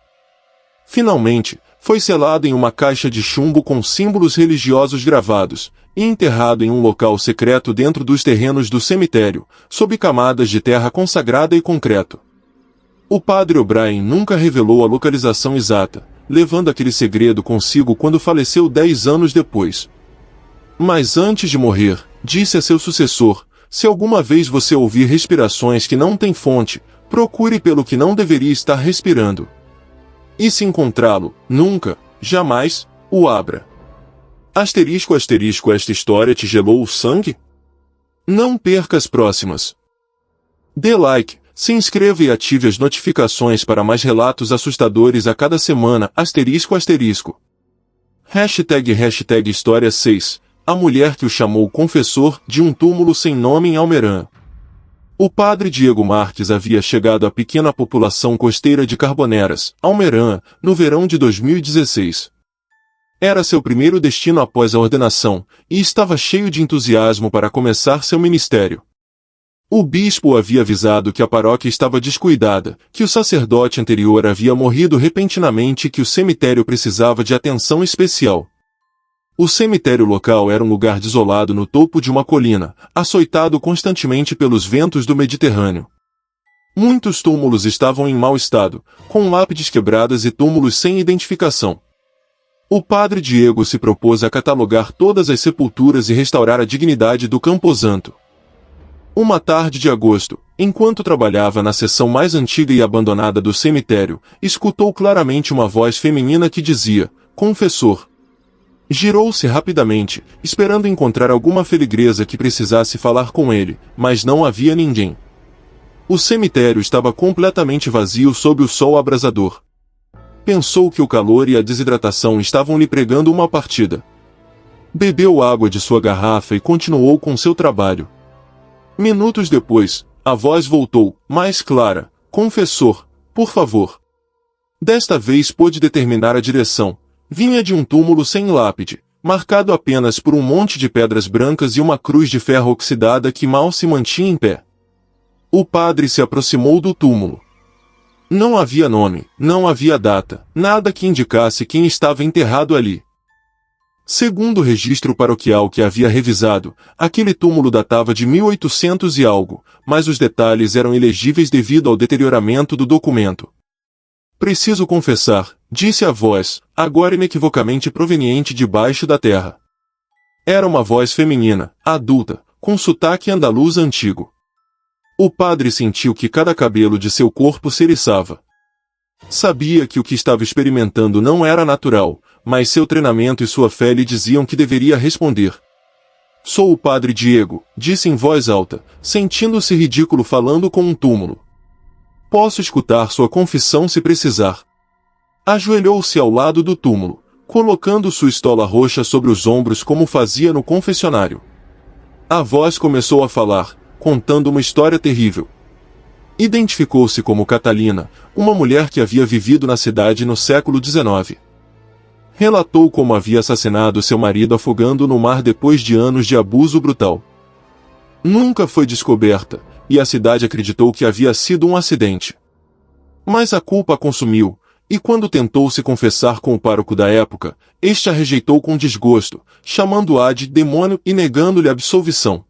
S1: Finalmente, foi selado em uma caixa de chumbo com símbolos religiosos gravados, e enterrado em um local secreto dentro dos terrenos do cemitério, sob camadas de terra consagrada e concreto. O padre O'Brien nunca revelou a localização exata, levando aquele segredo consigo quando faleceu 10 anos depois. Mas antes de morrer, disse a seu sucessor, se alguma vez você ouvir respirações que não têm fonte, procure pelo que não deveria estar respirando. E se encontrá-lo, nunca, jamais, o abra. Asterisco asterisco, esta história te gelou o sangue? Não perca as próximas. Dê like, se inscreva e ative as notificações para mais relatos assustadores a cada semana, asterisco asterisco. Hashtag História 6, a mulher que o chamou confessor de um túmulo sem nome em Almeirã. O padre Diego Marques havia chegado à pequena população costeira de Carboneras, Almeirã, no verão de 2016. Era seu primeiro destino após a ordenação, e estava cheio de entusiasmo para começar seu ministério. O bispo o havia avisado que a paróquia estava descuidada, que o sacerdote anterior havia morrido repentinamente e que o cemitério precisava de atenção especial. O cemitério local era um lugar desolado no topo de uma colina, açoitado constantemente pelos ventos do Mediterrâneo. Muitos túmulos estavam em mau estado, com lápides quebradas e túmulos sem identificação. O padre Diego se propôs a catalogar todas as sepulturas e restaurar a dignidade do camposanto. Uma tarde de agosto, enquanto trabalhava na seção mais antiga e abandonada do cemitério, escutou claramente uma voz feminina que dizia, confessor. Girou-se rapidamente, esperando encontrar alguma feligresa que precisasse falar com ele, mas não havia ninguém. O cemitério estava completamente vazio sob o sol abrasador. Pensou que o calor e a desidratação estavam lhe pregando uma partida. Bebeu água de sua garrafa e continuou com seu trabalho. Minutos depois, a voz voltou, mais clara, confessor, por favor. Desta vez pôde determinar a direção. Vinha de um túmulo sem lápide, marcado apenas por um monte de pedras brancas e uma cruz de ferro oxidada que mal se mantinha em pé. O padre se aproximou do túmulo. Não havia nome, não havia data, nada que indicasse quem estava enterrado ali. Segundo o registro paroquial que havia revisado, aquele túmulo datava de 1800 e algo, mas os detalhes eram ilegíveis devido ao deterioramento do documento. Preciso confessar, disse a voz, agora inequivocamente proveniente de baixo da terra. Era uma voz feminina, adulta, com sotaque andaluz antigo. O padre sentiu que cada cabelo de seu corpo se eriçava. Sabia que o que estava experimentando não era natural, mas seu treinamento e sua fé lhe diziam que deveria responder. Sou o padre Diego, disse em voz alta, sentindo-se ridículo falando com um túmulo. Posso escutar sua confissão se precisar. Ajoelhou-se ao lado do túmulo, colocando sua estola roxa sobre os ombros como fazia no confessionário. A voz começou a falar, contando uma história terrível. Identificou-se como Catalina, uma mulher que havia vivido na cidade no século XIX. Relatou como havia assassinado seu marido afogando no mar depois de anos de abuso brutal. Nunca foi descoberta, e a cidade acreditou que havia sido um acidente. Mas a culpa a consumiu, e quando tentou se confessar com o pároco da época, este a rejeitou com desgosto, chamando-a de demônio e negando-lhe absolvição.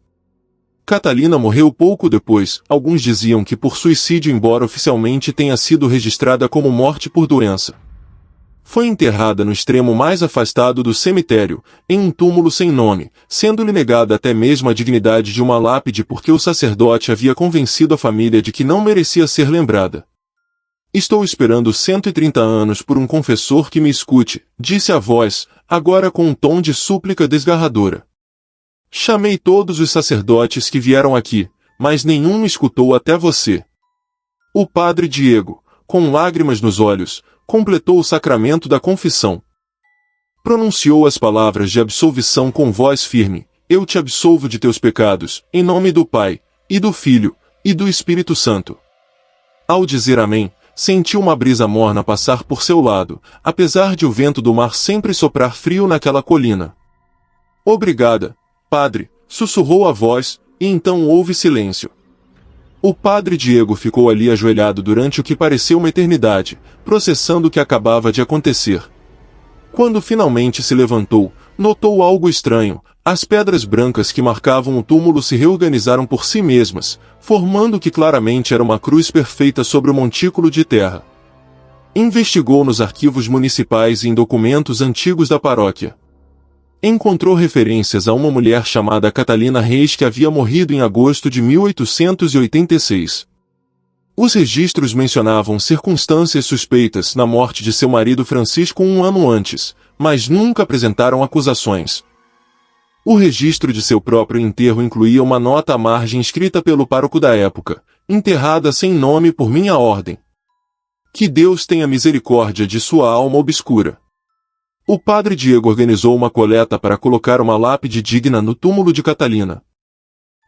S1: Catalina morreu pouco depois, alguns diziam que por suicídio, embora oficialmente tenha sido registrada como morte por doença. Foi enterrada no extremo mais afastado do cemitério, em um túmulo sem nome, sendo-lhe negada até mesmo a dignidade de uma lápide porque o sacerdote havia convencido a família de que não merecia ser lembrada. Estou esperando 130 anos por um confessor que me escute, disse a voz, agora com um tom de súplica desgarradora. Chamei todos os sacerdotes que vieram aqui, mas nenhum me escutou até você. O padre Diego, com lágrimas nos olhos, completou o sacramento da confissão. Pronunciou as palavras de absolvição com voz firme, eu te absolvo de teus pecados, em nome do Pai, e do Filho, e do Espírito Santo. Ao dizer amém, sentiu uma brisa morna passar por seu lado, apesar de o vento do mar sempre soprar frio naquela colina. Obrigada, padre, sussurrou a voz, e então houve silêncio. O padre Diego ficou ali ajoelhado durante o que pareceu uma eternidade, processando o que acabava de acontecer. Quando finalmente se levantou, notou algo estranho. As pedras brancas que marcavam o túmulo se reorganizaram por si mesmas, formando o que claramente era uma cruz perfeita sobre o montículo de terra. Investigou nos arquivos municipais e em documentos antigos da paróquia. Encontrou referências a uma mulher chamada Catalina Reis que havia morrido em agosto de 1886. Os registros mencionavam circunstâncias suspeitas na morte de seu marido Francisco um ano antes, mas nunca apresentaram acusações. O registro de seu próprio enterro incluía uma nota à margem escrita pelo pároco da época, enterrada sem nome por minha ordem. Que Deus tenha misericórdia de sua alma obscura. O padre Diego organizou uma coleta para colocar uma lápide digna no túmulo de Catalina.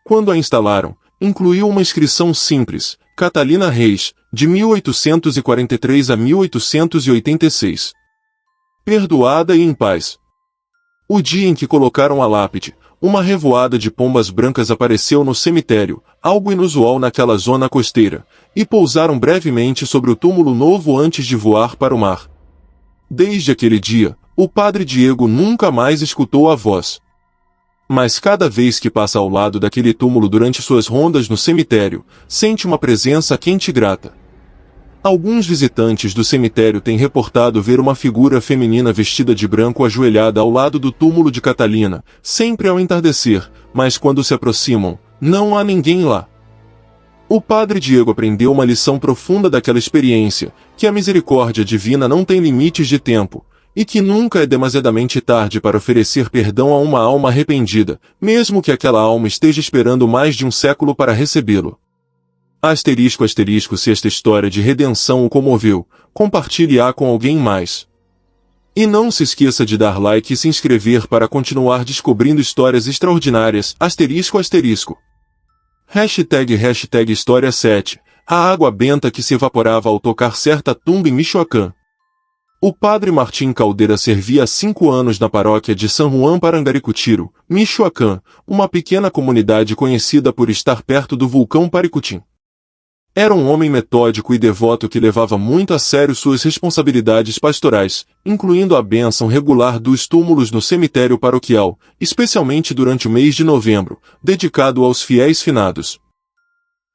S1: Quando a instalaram, incluiu uma inscrição simples, Catalina Reis, de 1843 a 1886. Perdoada e em paz. O dia em que colocaram a lápide, uma revoada de pombas brancas apareceu no cemitério, algo inusual naquela zona costeira, e pousaram brevemente sobre o túmulo novo antes de voar para o mar. Desde aquele dia, o padre Diego nunca mais escutou a voz. Mas cada vez que passa ao lado daquele túmulo durante suas rondas no cemitério, sente uma presença quente e grata. Alguns visitantes do cemitério têm reportado ver uma figura feminina vestida de branco ajoelhada ao lado do túmulo de Catalina, sempre ao entardecer, mas quando se aproximam, não há ninguém lá. O padre Diego aprendeu uma lição profunda daquela experiência, que a misericórdia divina não tem limites de tempo, e que nunca é demasiadamente tarde para oferecer perdão a uma alma arrependida, mesmo que aquela alma esteja esperando mais de um século para recebê-lo. Asterisco asterisco se esta história de redenção o comoveu, compartilhe-a com alguém mais. E não se esqueça de dar like e se inscrever para continuar descobrindo histórias extraordinárias, asterisco asterisco. Hashtag História 7, a água benta que se evaporava ao tocar certa tumba em Michoacán. O padre Martim Caldeira servia há 5 anos na paróquia de San Juan Parangaricutiro, Michoacán, uma pequena comunidade conhecida por estar perto do vulcão Paricutim. Era um homem metódico e devoto que levava muito a sério suas responsabilidades pastorais, incluindo a bênção regular dos túmulos no cemitério paroquial, especialmente durante o mês de novembro, dedicado aos fiéis finados.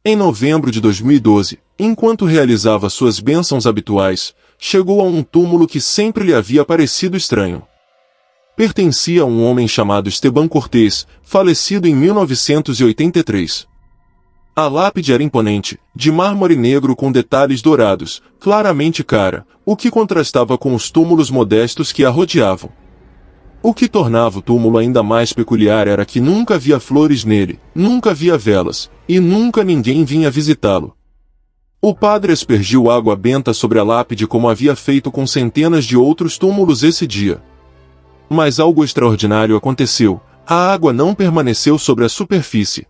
S1: Em novembro de 2012, enquanto realizava suas bênçãos habituais, chegou a um túmulo que sempre lhe havia parecido estranho. Pertencia a um homem chamado Esteban Cortés, falecido em 1983. A lápide era imponente, de mármore negro com detalhes dourados, claramente cara, o que contrastava com os túmulos modestos que a rodeavam. O que tornava o túmulo ainda mais peculiar era que nunca havia flores nele, nunca havia velas, e nunca ninguém vinha visitá-lo. O padre aspergiu água benta sobre a lápide como havia feito com centenas de outros túmulos esse dia. Mas algo extraordinário aconteceu, a água não permaneceu sobre a superfície.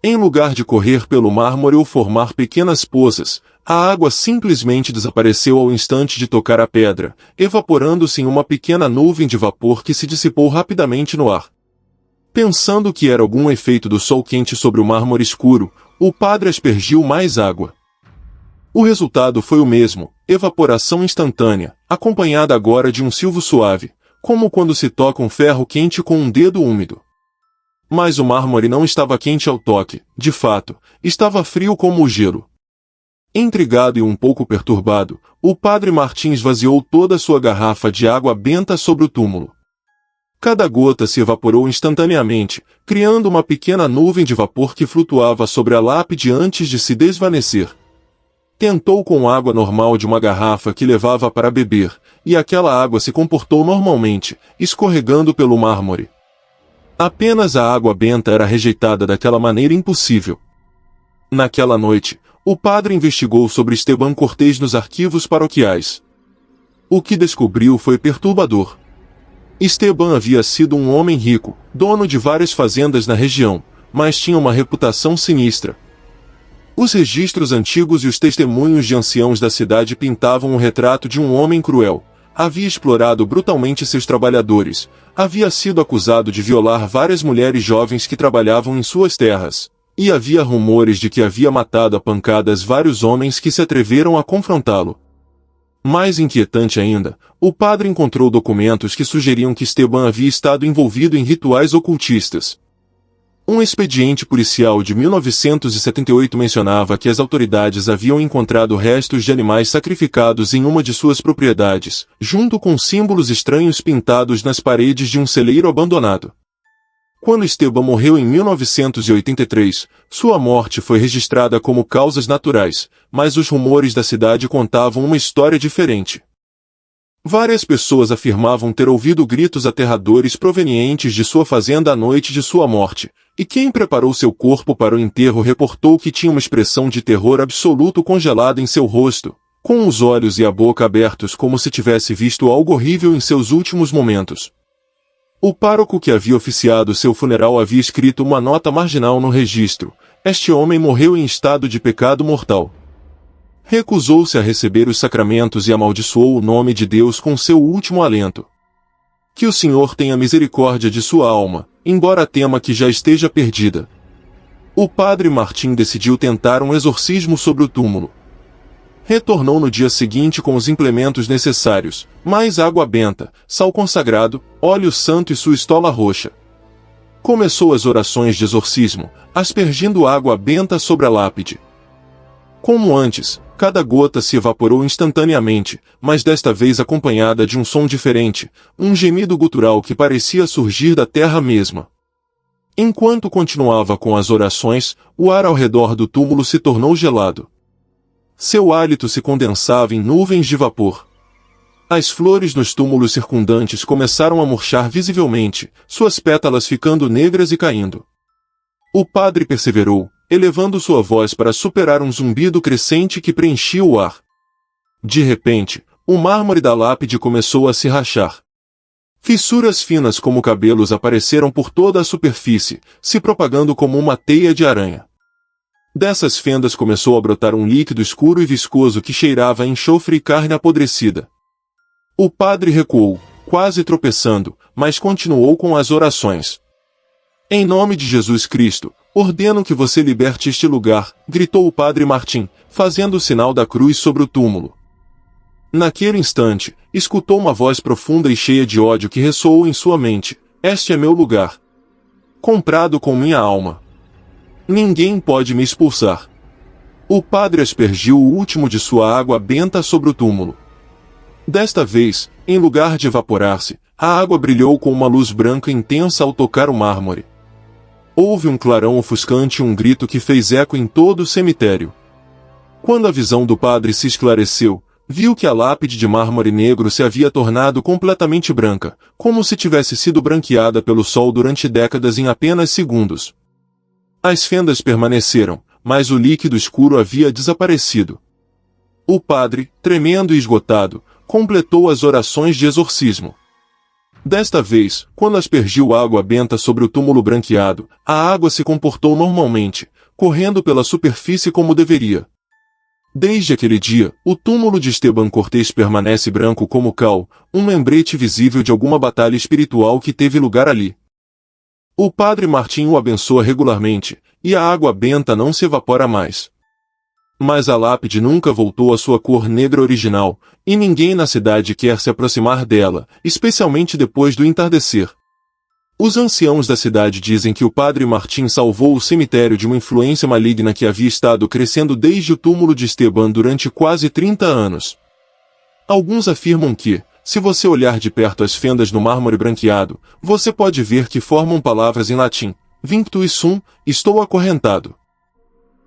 S1: Em lugar de correr pelo mármore ou formar pequenas poças, a água simplesmente desapareceu ao instante de tocar a pedra, evaporando-se em uma pequena nuvem de vapor que se dissipou rapidamente no ar. Pensando que era algum efeito do sol quente sobre o mármore escuro, o padre aspergiu mais água. O resultado foi o mesmo, evaporação instantânea, acompanhada agora de um silvo suave, como quando se toca um ferro quente com um dedo úmido. Mas o mármore não estava quente ao toque, de fato, estava frio como o gelo. Intrigado e um pouco perturbado, o padre Martim esvaziou toda a sua garrafa de água benta sobre o túmulo. Cada gota se evaporou instantaneamente, criando uma pequena nuvem de vapor que flutuava sobre a lápide antes de se desvanecer. Tentou com água normal de uma garrafa que levava para beber, e aquela água se comportou normalmente, escorregando pelo mármore. Apenas a água benta era rejeitada daquela maneira impossível. Naquela noite, o padre investigou sobre Esteban Cortés nos arquivos paroquiais. O que descobriu foi perturbador. Esteban havia sido um homem rico, dono de várias fazendas na região, mas tinha uma reputação sinistra. Os registros antigos e os testemunhos de anciãos da cidade pintavam um retrato de um homem cruel. Havia explorado brutalmente seus trabalhadores, havia sido acusado de violar várias mulheres jovens que trabalhavam em suas terras, e havia rumores de que havia matado a pancadas vários homens que se atreveram a confrontá-lo. Mais inquietante ainda, o padre encontrou documentos que sugeriam que Esteban havia estado envolvido em rituais ocultistas. Um expediente policial de 1978 mencionava que as autoridades haviam encontrado restos de animais sacrificados em uma de suas propriedades, junto com símbolos estranhos pintados nas paredes de um celeiro abandonado. Quando Esteban morreu em 1983, sua morte foi registrada como causas naturais, mas os rumores da cidade contavam uma história diferente. Várias pessoas afirmavam ter ouvido gritos aterradores provenientes de sua fazenda à noite de sua morte, e quem preparou seu corpo para o enterro reportou que tinha uma expressão de terror absoluto congelada em seu rosto, com os olhos e a boca abertos como se tivesse visto algo horrível em seus últimos momentos. O pároco que havia oficiado seu funeral havia escrito uma nota marginal no registro: "Este homem morreu em estado de pecado mortal. Recusou-se a receber os sacramentos e amaldiçoou o nome de Deus com seu último alento. Que o Senhor tenha misericórdia de sua alma, embora tema que já esteja perdida." O padre Martim decidiu tentar um exorcismo sobre o túmulo. Retornou no dia seguinte com os implementos necessários, mais água benta, sal consagrado, óleo santo e sua estola roxa. Começou as orações de exorcismo, aspergindo água benta sobre a lápide. Como antes, cada gota se evaporou instantaneamente, mas desta vez acompanhada de um som diferente, um gemido gutural que parecia surgir da terra mesma. Enquanto continuava com as orações, o ar ao redor do túmulo se tornou gelado. Seu hálito se condensava em nuvens de vapor. As flores nos túmulos circundantes começaram a murchar visivelmente, suas pétalas ficando negras e caindo. O padre perseverou, elevando sua voz para superar um zumbido crescente que preenchia o ar. De repente, o mármore da lápide começou a se rachar. Fissuras finas como cabelos apareceram por toda a superfície, se propagando como uma teia de aranha. Dessas fendas começou a brotar um líquido escuro e viscoso que cheirava a enxofre e carne apodrecida. O padre recuou, quase tropeçando, mas continuou com as orações. "Em nome de Jesus Cristo, ordeno que você liberte este lugar", gritou o padre Martim, fazendo o sinal da cruz sobre o túmulo. Naquele instante, escutou uma voz profunda e cheia de ódio que ressoou em sua mente: "Este é meu lugar. Comprado com minha alma. Ninguém pode me expulsar." O padre aspergiu o último de sua água benta sobre o túmulo. Desta vez, em lugar de evaporar-se, a água brilhou com uma luz branca intensa ao tocar o mármore. Houve um clarão ofuscante e um grito que fez eco em todo o cemitério. Quando a visão do padre se esclareceu, viu que a lápide de mármore negro se havia tornado completamente branca, como se tivesse sido branqueada pelo sol durante décadas em apenas segundos. As fendas permaneceram, mas o líquido escuro havia desaparecido. O padre, tremendo e esgotado, completou as orações de exorcismo. Desta vez, quando aspergiu água benta sobre o túmulo branqueado, a água se comportou normalmente, correndo pela superfície como deveria. Desde aquele dia, o túmulo de Esteban Cortés permanece branco como cal, um lembrete visível de alguma batalha espiritual que teve lugar ali. O padre Martim o abençoa regularmente, e a água benta não se evapora mais. Mas a lápide nunca voltou à sua cor negra original, e ninguém na cidade quer se aproximar dela, especialmente depois do entardecer. Os anciãos da cidade dizem que o padre Martim salvou o cemitério de uma influência maligna que havia estado crescendo desde o túmulo de Esteban durante quase 30 anos. Alguns afirmam que, se você olhar de perto as fendas no mármore branqueado, você pode ver que formam palavras em latim: "Vinctus sum", estou acorrentado.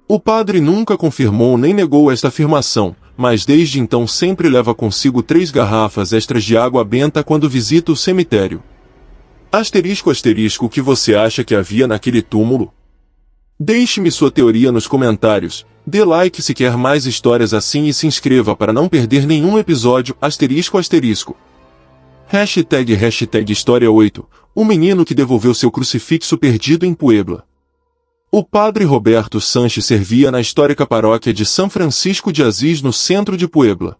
S1: O padre nunca confirmou nem negou esta afirmação, mas desde então sempre leva consigo 3 garrafas extras de água benta quando visita o cemitério. O que você acha que havia naquele túmulo? Deixe-me sua teoria nos comentários, dê like se quer mais histórias assim e se inscreva para não perder nenhum episódio. Hashtag História 8, o menino que devolveu seu crucifixo perdido em Puebla. O padre Roberto Sanches servia na histórica paróquia de São Francisco de Assis no centro de Puebla.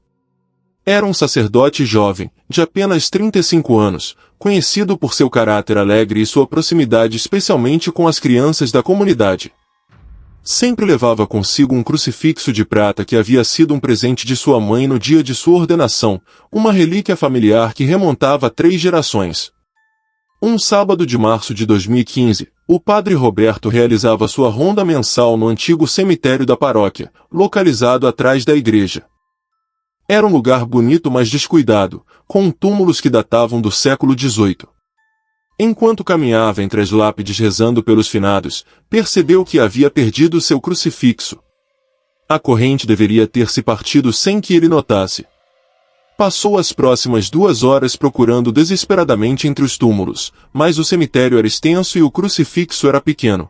S1: Era um sacerdote jovem, de apenas 35 anos, conhecido por seu caráter alegre e sua proximidade especialmente com as crianças da comunidade. Sempre levava consigo um crucifixo de prata que havia sido um presente de sua mãe no dia de sua ordenação, uma relíquia familiar que remontava a 3 gerações. Um sábado de março de 2015, o padre Roberto realizava sua ronda mensal no antigo cemitério da paróquia, localizado atrás da igreja. Era um lugar bonito mas descuidado, com túmulos que datavam do século XVIII. Enquanto caminhava entre as lápides rezando pelos finados, percebeu que havia perdido seu crucifixo. A corrente deveria ter se partido sem que ele notasse. Passou as próximas 2 horas procurando desesperadamente entre os túmulos, mas o cemitério era extenso e o crucifixo era pequeno.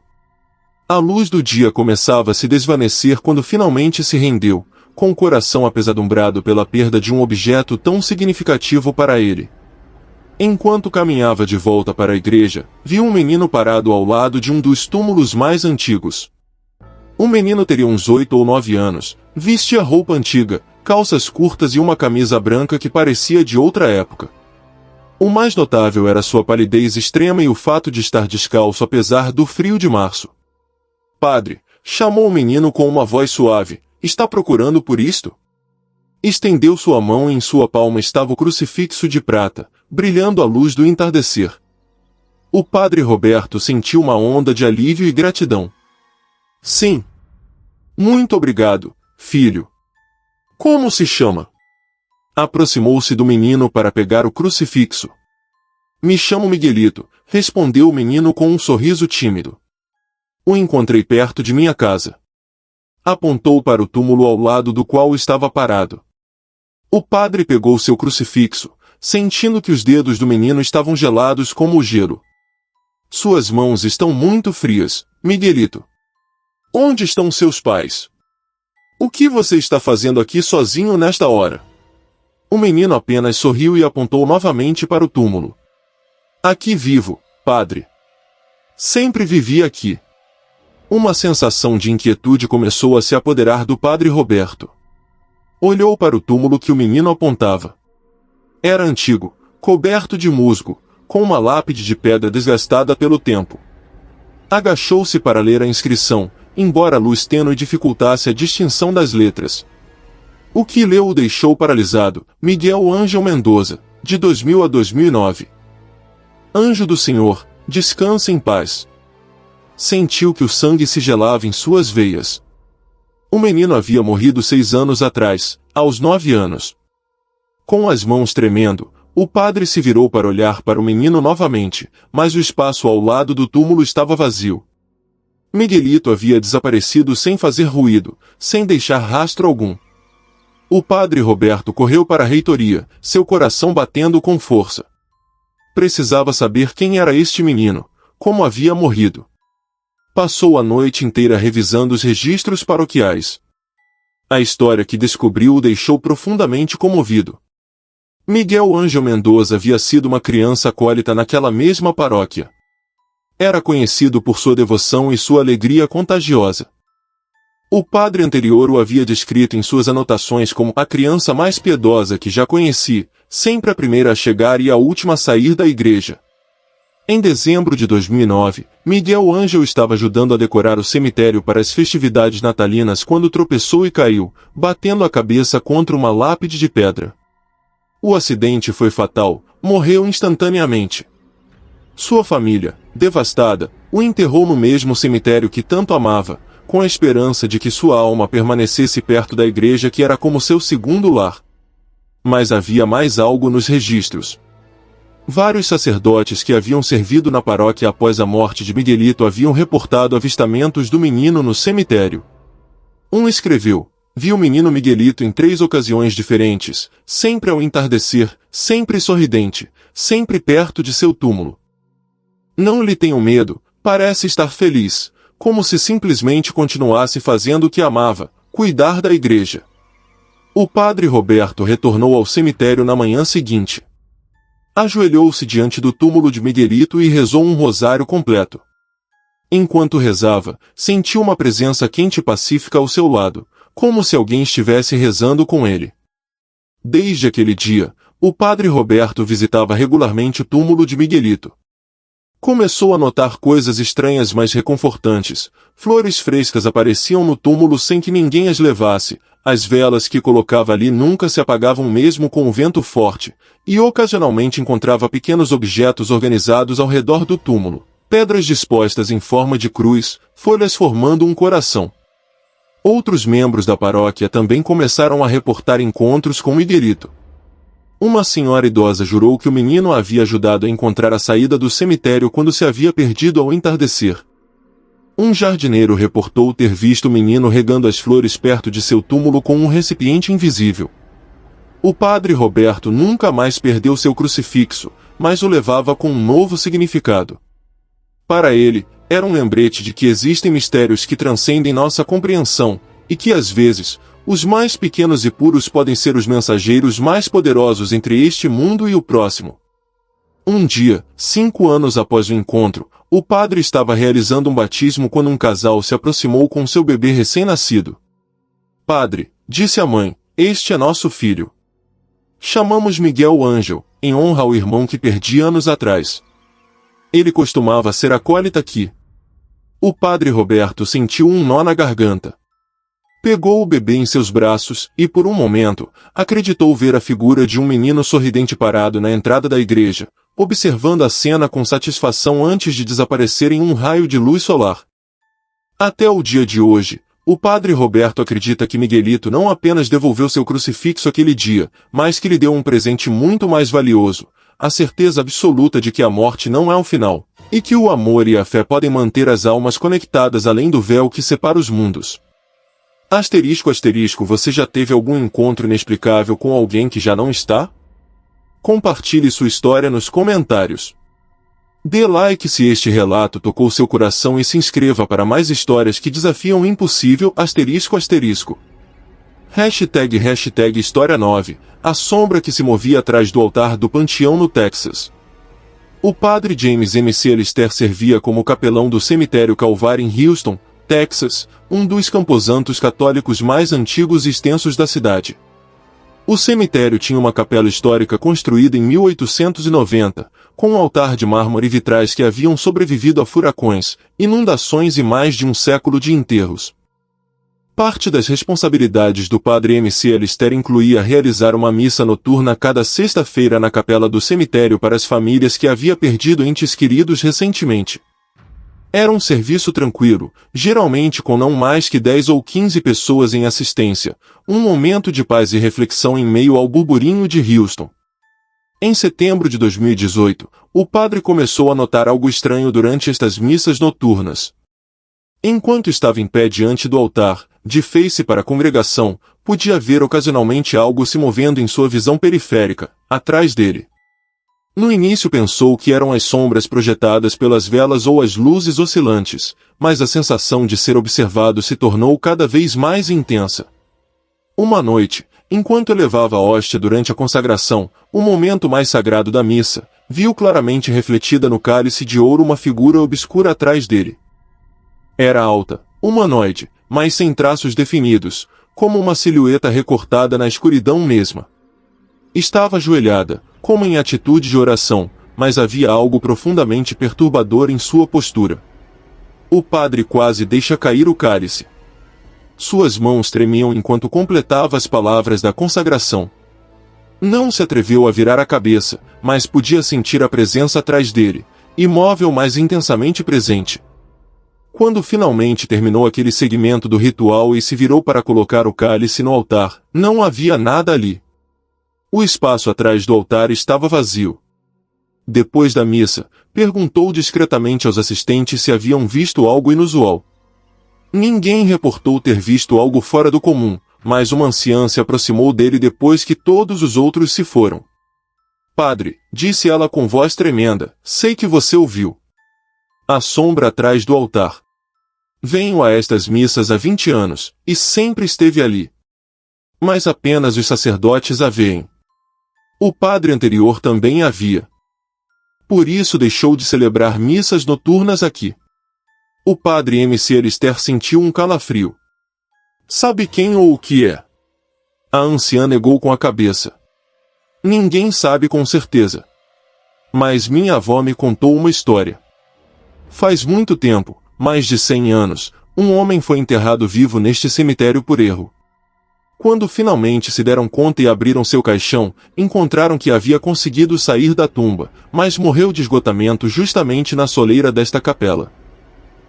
S1: A luz do dia começava a se desvanecer quando finalmente se rendeu, com o coração apesadumbrado pela perda de um objeto tão significativo para ele. Enquanto caminhava de volta para a igreja, viu um menino parado ao lado de um dos túmulos mais antigos. O menino teria uns 8 ou 9 anos, vestia roupa antiga, calças curtas e uma camisa branca que parecia de outra época. O mais notável era sua palidez extrema e o fato de estar descalço apesar do frio de março. "Padre", chamou o menino com uma voz suave, "está procurando por isto?" Estendeu sua mão e em sua palma estava o crucifixo de prata, brilhando à luz do entardecer. O padre Roberto sentiu uma onda de alívio e gratidão. "Sim. Muito obrigado, filho. Como se chama?" Aproximou-se do menino para pegar o crucifixo. "Me chamo Miguelito", respondeu o menino com um sorriso tímido. "O encontrei perto de minha casa." Apontou para o túmulo ao lado do qual estava parado. O padre pegou seu crucifixo, sentindo que os dedos do menino estavam gelados como o gelo. "Suas mãos estão muito frias, Miguelito. Onde estão seus pais? O que você está fazendo aqui sozinho nesta hora?" O menino apenas sorriu e apontou novamente para o túmulo. "Aqui vivo, padre. Sempre vivi aqui." Uma sensação de inquietude começou a se apoderar do padre Roberto. Olhou para o túmulo que o menino apontava. Era antigo, coberto de musgo, com uma lápide de pedra desgastada pelo tempo. Agachou-se para ler a inscrição, embora a luz tênue dificultasse a distinção das letras. O que leu o deixou paralisado: Miguel Ângel Mendoza, de 2000 a 2009. "Anjo do Senhor, descanse em paz." Sentiu que o sangue se gelava em suas veias. O menino havia morrido 6 anos atrás, aos 9 anos. Com as mãos tremendo, o padre se virou para olhar para o menino novamente, mas o espaço ao lado do túmulo estava vazio. Miguelito havia desaparecido sem fazer ruído, sem deixar rastro algum. O padre Roberto correu para a reitoria, seu coração batendo com força. Precisava saber quem era este menino, como havia morrido. Passou a noite inteira revisando os registros paroquiais. A história que descobriu o deixou profundamente comovido. Miguel Ângel Mendoza havia sido uma criança acólita naquela mesma paróquia. Era conhecido por sua devoção e sua alegria contagiosa. O padre anterior o havia descrito em suas anotações como a criança mais piedosa que já conheci, sempre a primeira a chegar e a última a sair da igreja. Em dezembro de 2009, Miguel Ângel estava ajudando a decorar o cemitério para as festividades natalinas quando tropeçou e caiu, batendo a cabeça contra uma lápide de pedra. O acidente foi fatal, morreu instantaneamente. Sua família, devastada, o enterrou no mesmo cemitério que tanto amava, com a esperança de que sua alma permanecesse perto da igreja que era como seu segundo lar. Mas havia mais algo nos registros. Vários sacerdotes que haviam servido na paróquia após a morte de Miguelito haviam reportado avistamentos do menino no cemitério. Um escreveu: "Vi o menino Miguelito em 3 ocasiões diferentes, sempre ao entardecer, sempre sorridente, sempre perto de seu túmulo. Não lhe tenho medo, parece estar feliz, como se simplesmente continuasse fazendo o que amava, cuidar da igreja." O padre Roberto retornou ao cemitério na manhã seguinte. Ajoelhou-se diante do túmulo de Miguelito e rezou um rosário completo. Enquanto rezava, sentiu uma presença quente e pacífica ao seu lado, como se alguém estivesse rezando com ele. Desde aquele dia, o padre Roberto visitava regularmente o túmulo de Miguelito. Começou a notar coisas estranhas mas reconfortantes. Flores frescas apareciam no túmulo sem que ninguém as levasse, as velas que colocava ali nunca se apagavam mesmo com o vento forte, e ocasionalmente encontrava pequenos objetos organizados ao redor do túmulo, pedras dispostas em forma de cruz, folhas formando um coração. Outros membros da paróquia também começaram a reportar encontros com Miguelito. Uma senhora idosa jurou que o menino a havia ajudado a encontrar a saída do cemitério quando se havia perdido ao entardecer. Um jardineiro reportou ter visto o menino regando as flores perto de seu túmulo com um recipiente invisível. O padre Roberto nunca mais perdeu seu crucifixo, mas o levava com um novo significado. Para ele, era um lembrete de que existem mistérios que transcendem nossa compreensão, e que às vezes, os mais pequenos e puros podem ser os mensageiros mais poderosos entre este mundo e o próximo. Um dia, 5 anos após o encontro, o padre estava realizando um batismo quando um casal se aproximou com seu bebê recém-nascido. Padre, disse a mãe, este é nosso filho. Chamamos Miguel Ângel, em honra ao irmão que perdi anos atrás. Ele costumava ser acólita aqui. O padre Roberto sentiu um nó na garganta. Pegou o bebê em seus braços e, por um momento, acreditou ver a figura de um menino sorridente parado na entrada da igreja, observando a cena com satisfação antes de desaparecer em um raio de luz solar. Até o dia de hoje, o padre Roberto acredita que Miguelito não apenas devolveu seu crucifixo aquele dia, mas que lhe deu um presente muito mais valioso, a certeza absoluta de que a morte não é o final, e que o amor e a fé podem manter as almas conectadas além do véu que separa os mundos. ***, você já teve algum encontro inexplicável com alguém que já não está? Compartilhe sua história nos comentários. Dê like se este relato tocou seu coração e se inscreva para mais histórias que desafiam o impossível ***. História 9, a sombra que se movia atrás do altar do panteão no Texas. O padre James McAllister servia como capelão do cemitério Calvary em Houston, Texas, um dos camposantos católicos mais antigos e extensos da cidade. O cemitério tinha uma capela histórica construída em 1890, com um altar de mármore e vitrais que haviam sobrevivido a furacões, inundações e mais de um século de enterros. Parte das responsabilidades do padre McAllister incluía realizar uma missa noturna cada sexta-feira na capela do cemitério para as famílias que havia perdido entes queridos recentemente. Era um serviço tranquilo, geralmente com não mais que 10 ou 15 pessoas em assistência, um momento de paz e reflexão em meio ao burburinho de Houston. Em setembro de 2018, o padre começou a notar algo estranho durante estas missas noturnas. Enquanto estava em pé diante do altar, de face para a congregação, podia ver ocasionalmente algo se movendo em sua visão periférica, atrás dele. No início pensou que eram as sombras projetadas pelas velas ou as luzes oscilantes, mas a sensação de ser observado se tornou cada vez mais intensa. Uma noite, enquanto elevava a hóstia durante a consagração, o momento mais sagrado da missa, viu claramente refletida no cálice de ouro uma figura obscura atrás dele. Era alta, humanoide, mas sem traços definidos, como uma silhueta recortada na escuridão mesma. Estava ajoelhada, como em atitude de oração, mas havia algo profundamente perturbador em sua postura. O padre quase deixa cair o cálice. Suas mãos tremiam enquanto completava as palavras da consagração. Não se atreveu a virar a cabeça, mas podia sentir a presença atrás dele, imóvel mas intensamente presente. Quando finalmente terminou aquele segmento do ritual e se virou para colocar o cálice no altar, não havia nada ali. O espaço atrás do altar estava vazio. Depois da missa, perguntou discretamente aos assistentes se haviam visto algo inusual. Ninguém reportou ter visto algo fora do comum, mas uma anciã se aproximou dele depois que todos os outros se foram. Padre, disse ela com voz tremenda, sei que você ouviu. A sombra atrás do altar. Venho a estas missas há 20 anos, e sempre esteve ali. Mas apenas os sacerdotes a veem. O padre anterior também a via. Por isso deixou de celebrar missas noturnas aqui. O padre McAllister sentiu um calafrio. Sabe quem ou o que é? A anciã negou com a cabeça. Ninguém sabe com certeza. Mas minha avó me contou uma história. Faz muito tempo, mais de 100 anos, um homem foi enterrado vivo neste cemitério por erro. Quando finalmente se deram conta e abriram seu caixão, encontraram que havia conseguido sair da tumba, mas morreu de esgotamento justamente na soleira desta capela.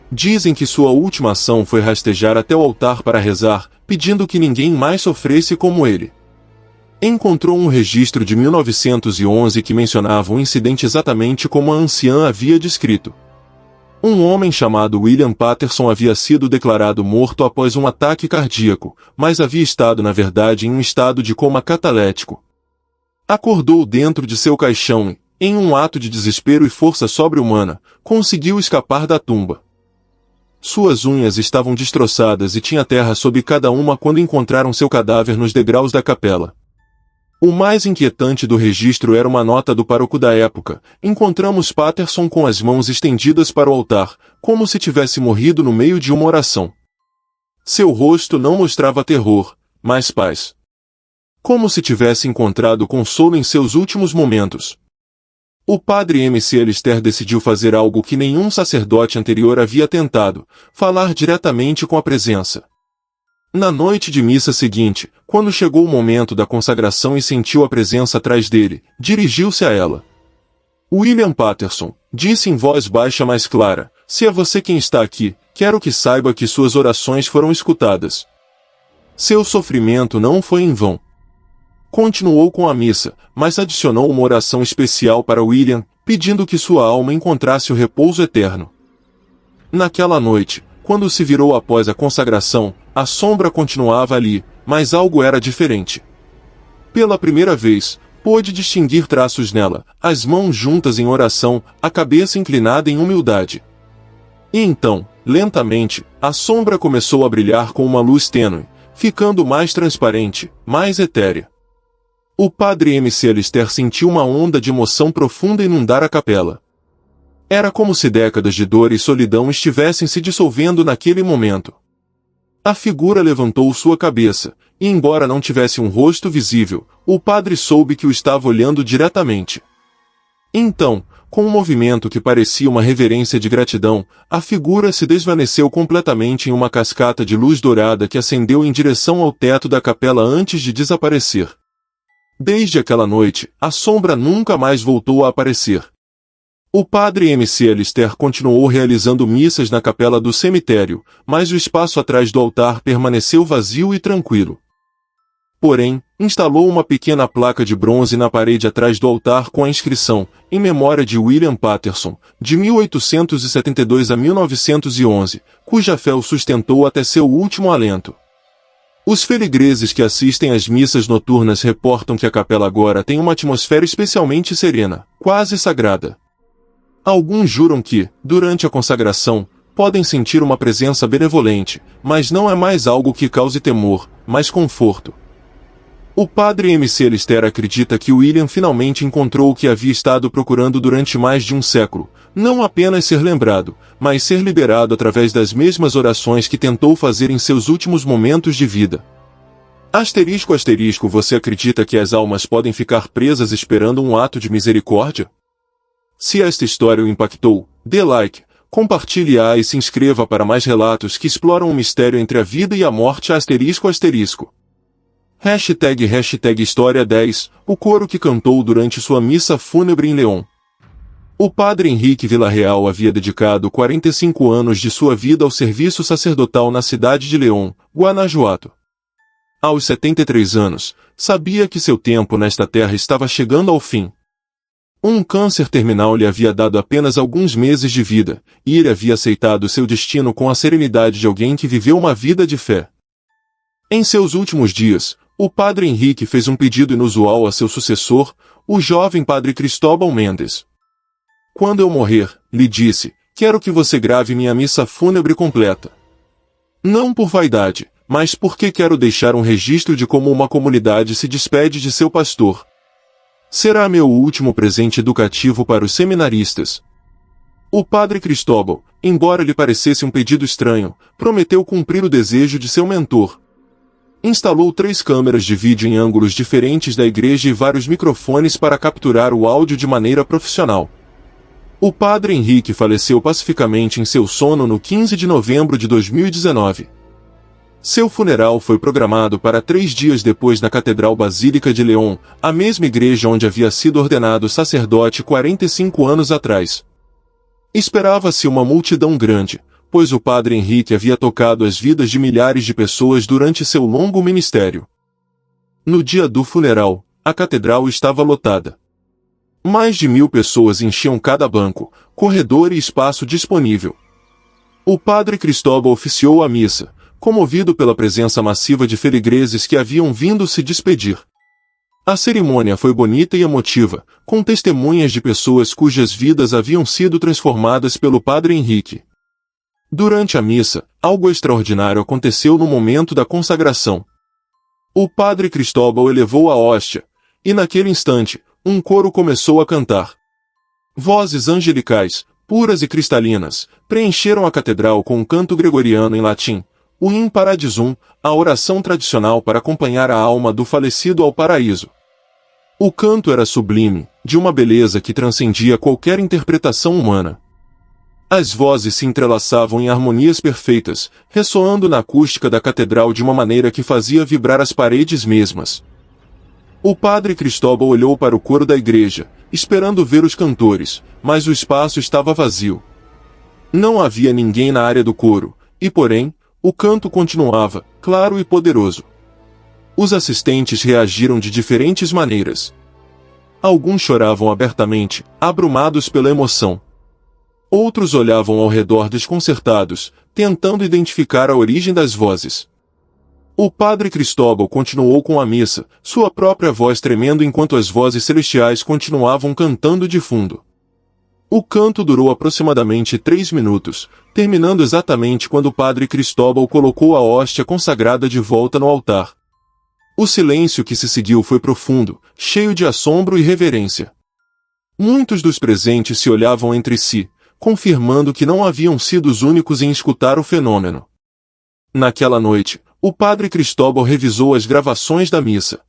S1: Dizem que sua última ação foi rastejar até o altar para rezar, pedindo que ninguém mais sofresse como ele. Encontrou um registro de 1911 que mencionava um incidente exatamente como a anciã havia descrito. Um homem chamado William Patterson havia sido declarado morto após um ataque cardíaco, mas havia estado na verdade em um estado de coma catalético. Acordou dentro de seu caixão e, em um ato de desespero e força sobre-humana, conseguiu escapar da tumba. Suas unhas estavam destroçadas e tinha terra sob cada uma quando encontraram seu cadáver nos degraus da capela. O mais inquietante do registro era uma nota do pároco da época. Encontramos Patterson com as mãos estendidas para o altar, como se tivesse morrido no meio de uma oração. Seu rosto não mostrava terror, mas paz. Como se tivesse encontrado consolo em seus últimos momentos. O padre M.C. Alistair decidiu fazer algo que nenhum sacerdote anterior havia tentado, falar diretamente com a presença. Na noite de missa seguinte, quando chegou o momento da consagração e sentiu a presença atrás dele, dirigiu-se a ela. William Patterson, disse em voz baixa mais clara, se é você quem está aqui, quero que saiba que suas orações foram escutadas. Seu sofrimento não foi em vão. Continuou com a missa, mas adicionou uma oração especial para William, pedindo que sua alma encontrasse o repouso eterno. Naquela noite, quando se virou após a consagração, a sombra continuava ali, mas algo era diferente. Pela primeira vez, pôde distinguir traços nela, as mãos juntas em oração, a cabeça inclinada em humildade. E então, lentamente, a sombra começou a brilhar com uma luz tênue, ficando mais transparente, mais etérea. O padre M.C. Alistair sentiu uma onda de emoção profunda inundar a capela. Era como se décadas de dor e solidão estivessem se dissolvendo naquele momento. A figura levantou sua cabeça, e embora não tivesse um rosto visível, o padre soube que o estava olhando diretamente. Então, com um movimento que parecia uma reverência de gratidão, a figura se desvaneceu completamente em uma cascata de luz dourada que ascendeu em direção ao teto da capela antes de desaparecer. Desde aquela noite, a sombra nunca mais voltou a aparecer. O padre M.C. Alistair continuou realizando missas na capela do cemitério, mas o espaço atrás do altar permaneceu vazio e tranquilo. Porém, instalou uma pequena placa de bronze na parede atrás do altar com a inscrição, em memória de William Patterson, de 1872 a 1911, cuja fé o sustentou até seu último alento. Os feligreses que assistem às missas noturnas reportam que a capela agora tem uma atmosfera especialmente serena, quase sagrada. Alguns juram que, durante a consagração, podem sentir uma presença benevolente, mas não é mais algo que cause temor, mas conforto. O padre M.C. Alistair acredita que William finalmente encontrou o que havia estado procurando durante mais de um século, não apenas ser lembrado, mas ser liberado através das mesmas orações que tentou fazer em seus últimos momentos de vida. Asterisco, você acredita que as almas podem ficar presas esperando um ato de misericórdia? Se esta história o impactou, dê like, compartilhe-a e se inscreva para mais relatos que exploram o mistério entre a vida e a morte. Hashtag História 10, o coro que cantou durante sua missa fúnebre em León. O padre Henrique Villarreal havia dedicado 45 anos de sua vida ao serviço sacerdotal na cidade de León, Guanajuato. Aos 73 anos, sabia que seu tempo nesta terra estava chegando ao fim. Um câncer terminal lhe havia dado apenas alguns meses de vida, e ele havia aceitado seu destino com a serenidade de alguém que viveu uma vida de fé. Em seus últimos dias, o padre Henrique fez um pedido inusual a seu sucessor, o jovem padre Cristóbal Mendes. Quando eu morrer, lhe disse, quero que você grave minha missa fúnebre completa. Não por vaidade, mas porque quero deixar um registro de como uma comunidade se despede de seu pastor. Será meu último presente educativo para os seminaristas. O padre Cristóbal, embora lhe parecesse um pedido estranho, prometeu cumprir o desejo de seu mentor. Instalou 3 câmeras de vídeo em ângulos diferentes da igreja e vários microfones para capturar o áudio de maneira profissional. O padre Henrique faleceu pacificamente em seu sono no 15 de novembro de 2019. Seu funeral foi programado para 3 dias depois na Catedral Basílica de León, a mesma igreja onde havia sido ordenado sacerdote 45 anos atrás. Esperava-se uma multidão grande, pois o padre Henrique havia tocado as vidas de milhares de pessoas durante seu longo ministério. No dia do funeral, a catedral estava lotada. Mais de 1000 pessoas enchiam cada banco, corredor e espaço disponível. O padre Cristóbal oficiou a missa, comovido pela presença massiva de feligreses que haviam vindo se despedir. A cerimônia foi bonita e emotiva, com testemunhas de pessoas cujas vidas haviam sido transformadas pelo padre Henrique. Durante a missa, algo extraordinário aconteceu no momento da consagração. O padre Cristóbal elevou a hóstia, e naquele instante, um coro começou a cantar. Vozes angelicais, puras e cristalinas, preencheram a catedral com um canto gregoriano em latim, o In Paradisum, a oração tradicional para acompanhar a alma do falecido ao paraíso. O canto era sublime, de uma beleza que transcendia qualquer interpretação humana. As vozes se entrelaçavam em harmonias perfeitas, ressoando na acústica da catedral de uma maneira que fazia vibrar as paredes mesmas. O padre Cristóbal olhou para o coro da igreja, esperando ver os cantores, mas o espaço estava vazio. Não havia ninguém na área do coro, e porém, o canto continuava, claro e poderoso. Os assistentes reagiram de diferentes maneiras. Alguns choravam abertamente, abrumados pela emoção. Outros olhavam ao redor desconcertados, tentando identificar a origem das vozes. O padre Cristóbal continuou com a missa, sua própria voz tremendo enquanto as vozes celestiais continuavam cantando de fundo. O canto durou aproximadamente 3 minutos, terminando exatamente quando o padre Cristóbal colocou a hóstia consagrada de volta no altar. O silêncio que se seguiu foi profundo, cheio de assombro e reverência. Muitos dos presentes se olhavam entre si, confirmando que não haviam sido os únicos em escutar o fenômeno. Naquela noite, o padre Cristóbal revisou as gravações da missa.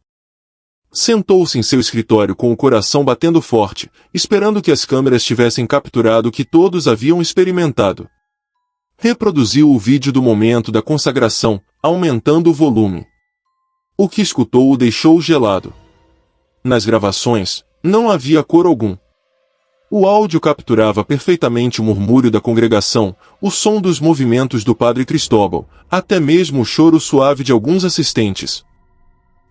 S1: Sentou-se em seu escritório com o coração batendo forte, esperando que as câmeras tivessem capturado o que todos haviam experimentado. Reproduziu o vídeo do momento da consagração, aumentando o volume. O que escutou o deixou gelado. Nas gravações, não havia coro algum. O áudio capturava perfeitamente o murmúrio da congregação, o som dos movimentos do padre Cristóbal, até mesmo o choro suave de alguns assistentes.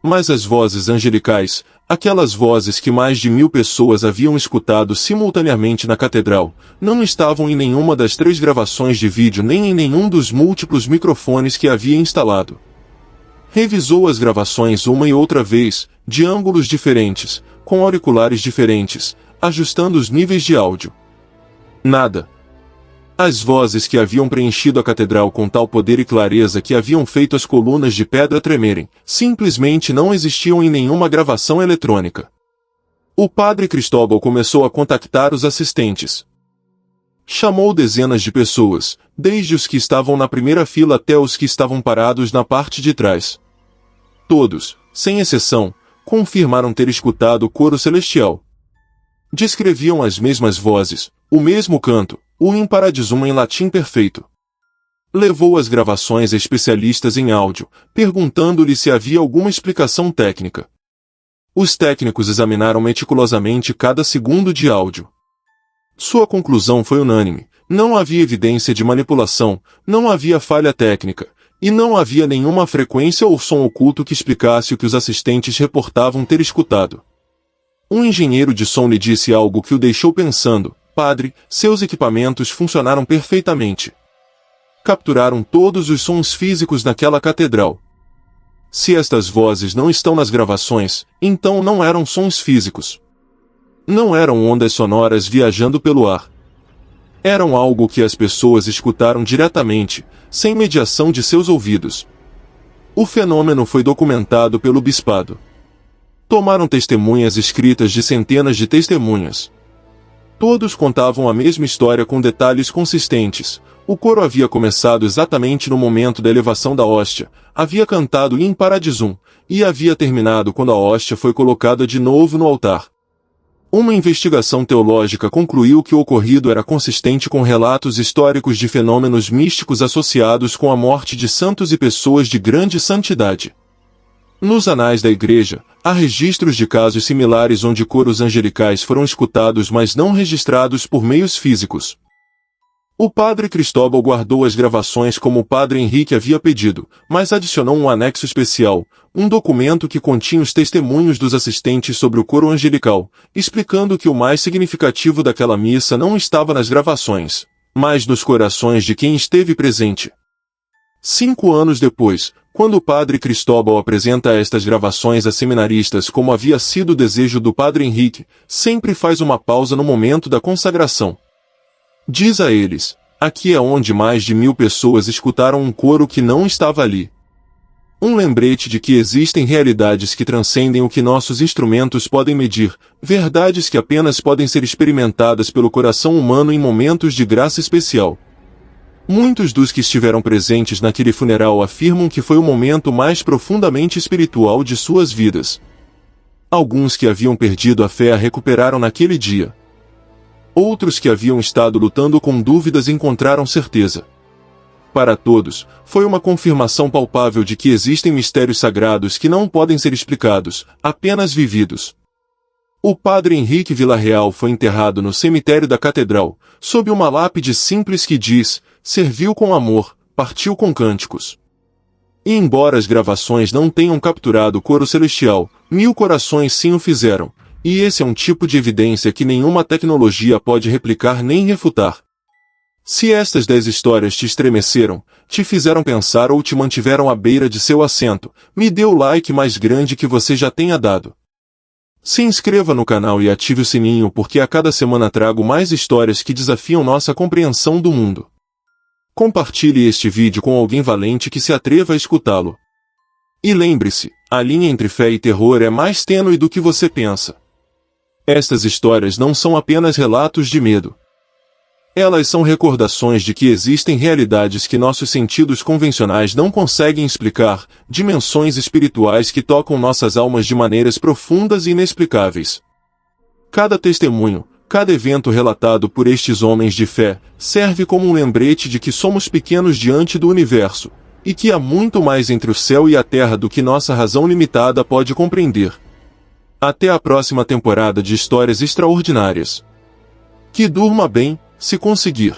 S1: Mas as vozes angelicais, aquelas vozes que mais de 1000 pessoas haviam escutado simultaneamente na catedral, não estavam em nenhuma das 3 gravações de vídeo nem em nenhum dos múltiplos microfones que havia instalado. Revisou as gravações uma e outra vez, de ângulos diferentes, com auriculares diferentes, ajustando os níveis de áudio. Nada. As vozes que haviam preenchido a catedral com tal poder e clareza que haviam feito as colunas de pedra tremerem, simplesmente não existiam em nenhuma gravação eletrônica. O padre Cristóbal começou a contactar os assistentes. Chamou dezenas de pessoas, desde os que estavam na primeira fila até os que estavam parados na parte de trás. Todos, sem exceção, confirmaram ter escutado o coro celestial. Descreviam as mesmas vozes, o mesmo canto, o In Paradisum em latim perfeito. Levou as gravações a especialistas em áudio, perguntando-lhe se havia alguma explicação técnica. Os técnicos examinaram meticulosamente cada segundo de áudio. Sua conclusão foi unânime: não havia evidência de manipulação, não havia falha técnica, e não havia nenhuma frequência ou som oculto que explicasse o que os assistentes reportavam ter escutado. Um engenheiro de som lhe disse algo que o deixou pensando: padre, seus equipamentos funcionaram perfeitamente. Capturaram todos os sons físicos naquela catedral. Se estas vozes não estão nas gravações, então não eram sons físicos. Não eram ondas sonoras viajando pelo ar. Eram algo que as pessoas escutaram diretamente, sem mediação de seus ouvidos. O fenômeno foi documentado pelo bispado. Tomaram testemunhas escritas de centenas de testemunhas. Todos contavam a mesma história com detalhes consistentes. O coro havia começado exatamente no momento da elevação da hóstia, havia cantado In Paradisum, e havia terminado quando a hóstia foi colocada de novo no altar. Uma investigação teológica concluiu que o ocorrido era consistente com relatos históricos de fenômenos místicos associados com a morte de santos e pessoas de grande santidade. Nos anais da Igreja, há registros de casos similares onde coros angelicais foram escutados mas não registrados por meios físicos. O padre Cristóbal guardou as gravações como o padre Henrique havia pedido, mas adicionou um anexo especial, um documento que continha os testemunhos dos assistentes sobre o coro angelical, explicando que o mais significativo daquela missa não estava nas gravações, mas nos corações de quem esteve presente. 5 anos depois, quando o padre Cristóbal apresenta estas gravações a seminaristas como havia sido o desejo do padre Henrique, sempre faz uma pausa no momento da consagração. Diz a eles, aqui é onde mais de 1000 pessoas escutaram um coro que não estava ali. Um lembrete de que existem realidades que transcendem o que nossos instrumentos podem medir, verdades que apenas podem ser experimentadas pelo coração humano em momentos de graça especial. Muitos dos que estiveram presentes naquele funeral afirmam que foi o momento mais profundamente espiritual de suas vidas. Alguns que haviam perdido a fé a recuperaram naquele dia. Outros que haviam estado lutando com dúvidas encontraram certeza. Para todos, foi uma confirmação palpável de que existem mistérios sagrados que não podem ser explicados, apenas vividos. O padre Henrique Villarreal foi enterrado no cemitério da Catedral, sob uma lápide simples que diz, serviu com amor, partiu com cânticos. E embora as gravações não tenham capturado o coro celestial, 1000 corações sim o fizeram. E esse é um tipo de evidência que nenhuma tecnologia pode replicar nem refutar. Se estas 10 histórias te estremeceram, te fizeram pensar ou te mantiveram à beira de seu assento, me dê o like mais grande que você já tenha dado. Se inscreva no canal e ative o sininho porque a cada semana trago mais histórias que desafiam nossa compreensão do mundo. Compartilhe este vídeo com alguém valente que se atreva a escutá-lo. E lembre-se, a linha entre fé e terror é mais tênue do que você pensa. Estas histórias não são apenas relatos de medo. Elas são recordações de que existem realidades que nossos sentidos convencionais não conseguem explicar, dimensões espirituais que tocam nossas almas de maneiras profundas e inexplicáveis. Cada testemunho, cada evento relatado por estes homens de fé, serve como um lembrete de que somos pequenos diante do universo, e que há muito mais entre o céu e a terra do que nossa razão limitada pode compreender. Até a próxima temporada de Histórias Extraordinárias. Que durma bem, se conseguir.